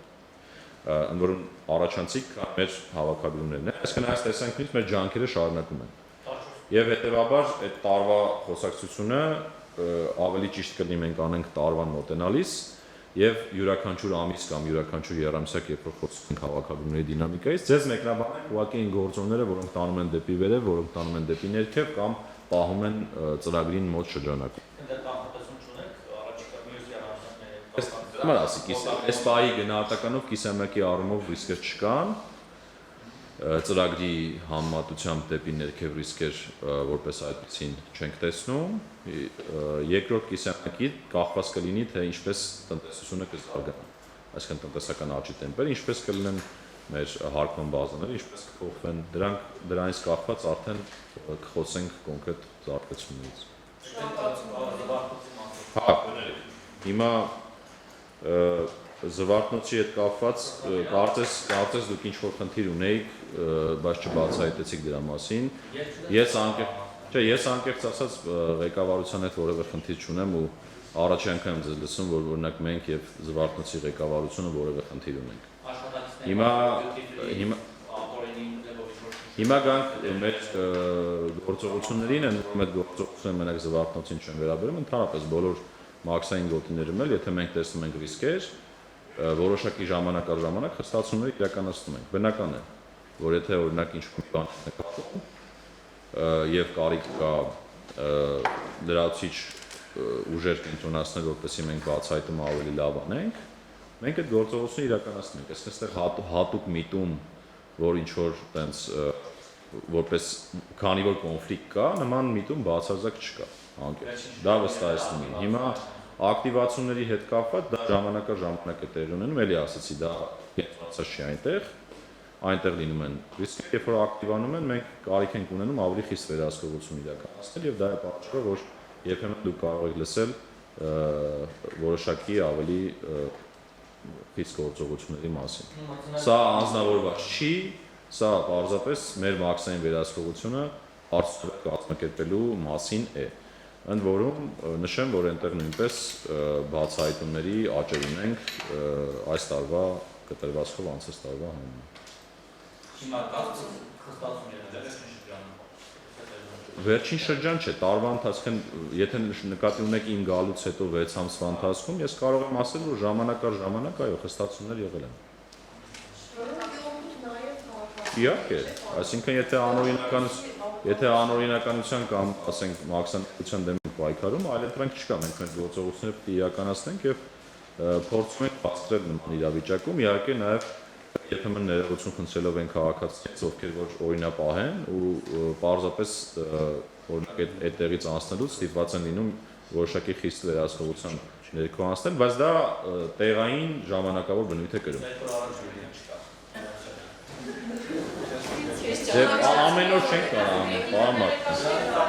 Ընդ որում առաջանցիկ մեր հավաքագրումներն են, այսինքն այս տեսանկյունից մեր ջանքերը շարունակում են։ Եվ հետեւաբար այդ տարվա խոսակցությունը ավելի ճիշտ կլինի մենք անենք տարվան մոտենալիս եւ յուրաքանչյուր ամիս կամ յուրաքանչյուր երամսյակ երբ որ խոսում ենք հավաքագրումների դինամիկայից, ձեզ մեկնաբանենք ուղղակի այն գործոնները, որոնք տանում են դեպի վերև, որոնք տանում են դեպի ներքև կամ պահում են ծրագրին մոտ շրջանակում։ Այս պայի գնահատականով կիսամյակի առումով ռիսկեր չկան, ծրագրի համեմատությամբ դեպի ներքև ռիսկեր որպես այդպեսին չենք տեսնում։ Երկրորդ կիսամյակի կախված կլինի, թե ինչպես տնտեսությունը կզարգանա, այսինքն տնտեսական աճի տեմպերը, ինչպես կլինեն մեր հարկման բազաները, ինչպես կփոխվեն, դրանից կախված արդեն կխոսենք կոնկրետ զարգացումներից։ Հա, հիմա զվարթնոցի հետ կապված կարծես դուք ինչ-որ խնդիր ունեիք, բայց չբացահայտեցիք դրա մասին։ Ես անկեղծ ասած ղեկավարության հետ որևէ խնդիր չունեմ ու առաջի անգամ եմ ձեզ լսում, որ օրինակ մենք եւ զվարթնոցի ղեկավարությունը որևէ խնդիր ունենք։ Հիմա գանք մեր գործողություններին, որ այդ գործողությունը մենակ զվարթնոցին չեն վերաբերում, ընդհանրապես բոլոր մաքսային գոտիներում էլ, եթե մենք տեսնում ենք ռիսկեր, որոշակի ժամանակ առ ժամանակ խստացումներ իրականացնում ենք։ Բնական է, որ եթե օրինակ ինչ-որ բան նկատում եւ կարիք կա լրացուցիչ ուժեր կենտրոնացնել, որպեսզի մենք բացահայտումը ավելի լավ անենք, մենք այդ գործողությունը իրականացնում ենք։ Այստեղ հատուկ միտում, որ ինչ-որ տենց որպես քանի որ կոնֆլիկտ կա, նման միտում բացարձակ չկա։ Դա վստահեցնում եմ։ Հիմա ակտիվացումների հետ կապված դա ժամանակ առ ժամանակ է տեղի ունենում, էլի ասացի, դա կենտրոնացած չի այնտեղ լինում են ռիսկեր, երբ որ ակտիվանում են, մենք կարիք ենք ունենում ավելի խիստ վերահսկողություն իրականացնել եւ դա է պատճառը, որ երբեմն դուք կարող եք լսել որոշակի ավելի խիստ գործողությունների մասին։ Սա անձնավորված չի, սա պարզապես մեր մաքսային վերահսկողությունը արդյունավետ կազմակերպելու մասին է։ Ընդ որում նշեմ, որ այնտեղ նույնպես բացահայտումների աճեր ունենք այս տարվա կտրվածքով անցած տարվա համեմատ։ Վերջին շրջան չէ, տարվա ընթացքում, եթե նկատի ունեք իմ գալուց հետո 6 ամսվա ընթացքում, ես կարող եմ ասել, որ ժամանակ առ ժամանակ այո, խստացումներ եղել են։ Իհարկե, այսինքն եթե անօրինականության կամ ասենք մաքսանության դեմ պայքարում, այլ դրանք չկա, մենք մեր գործողությունները պետք է իրականացնենք եւ փորձում ենք բացատրել նման իրավիճակում, իհարկե նաեւ երբեմն ներողություն խնդրելով են քաղաքացիներից, ովքեր որ օրինապահ են ու պարզապես օրինակ այդ տեղից անցնելուց ստիպված են լինում որոշակի խիստ վերահսկողության ներքո անցնել, բայց դա տեղային ժամանակավոր բնույթ է կրում։ Ամեն օր չենք կարող անել, պարոն Մարտիրոսյան։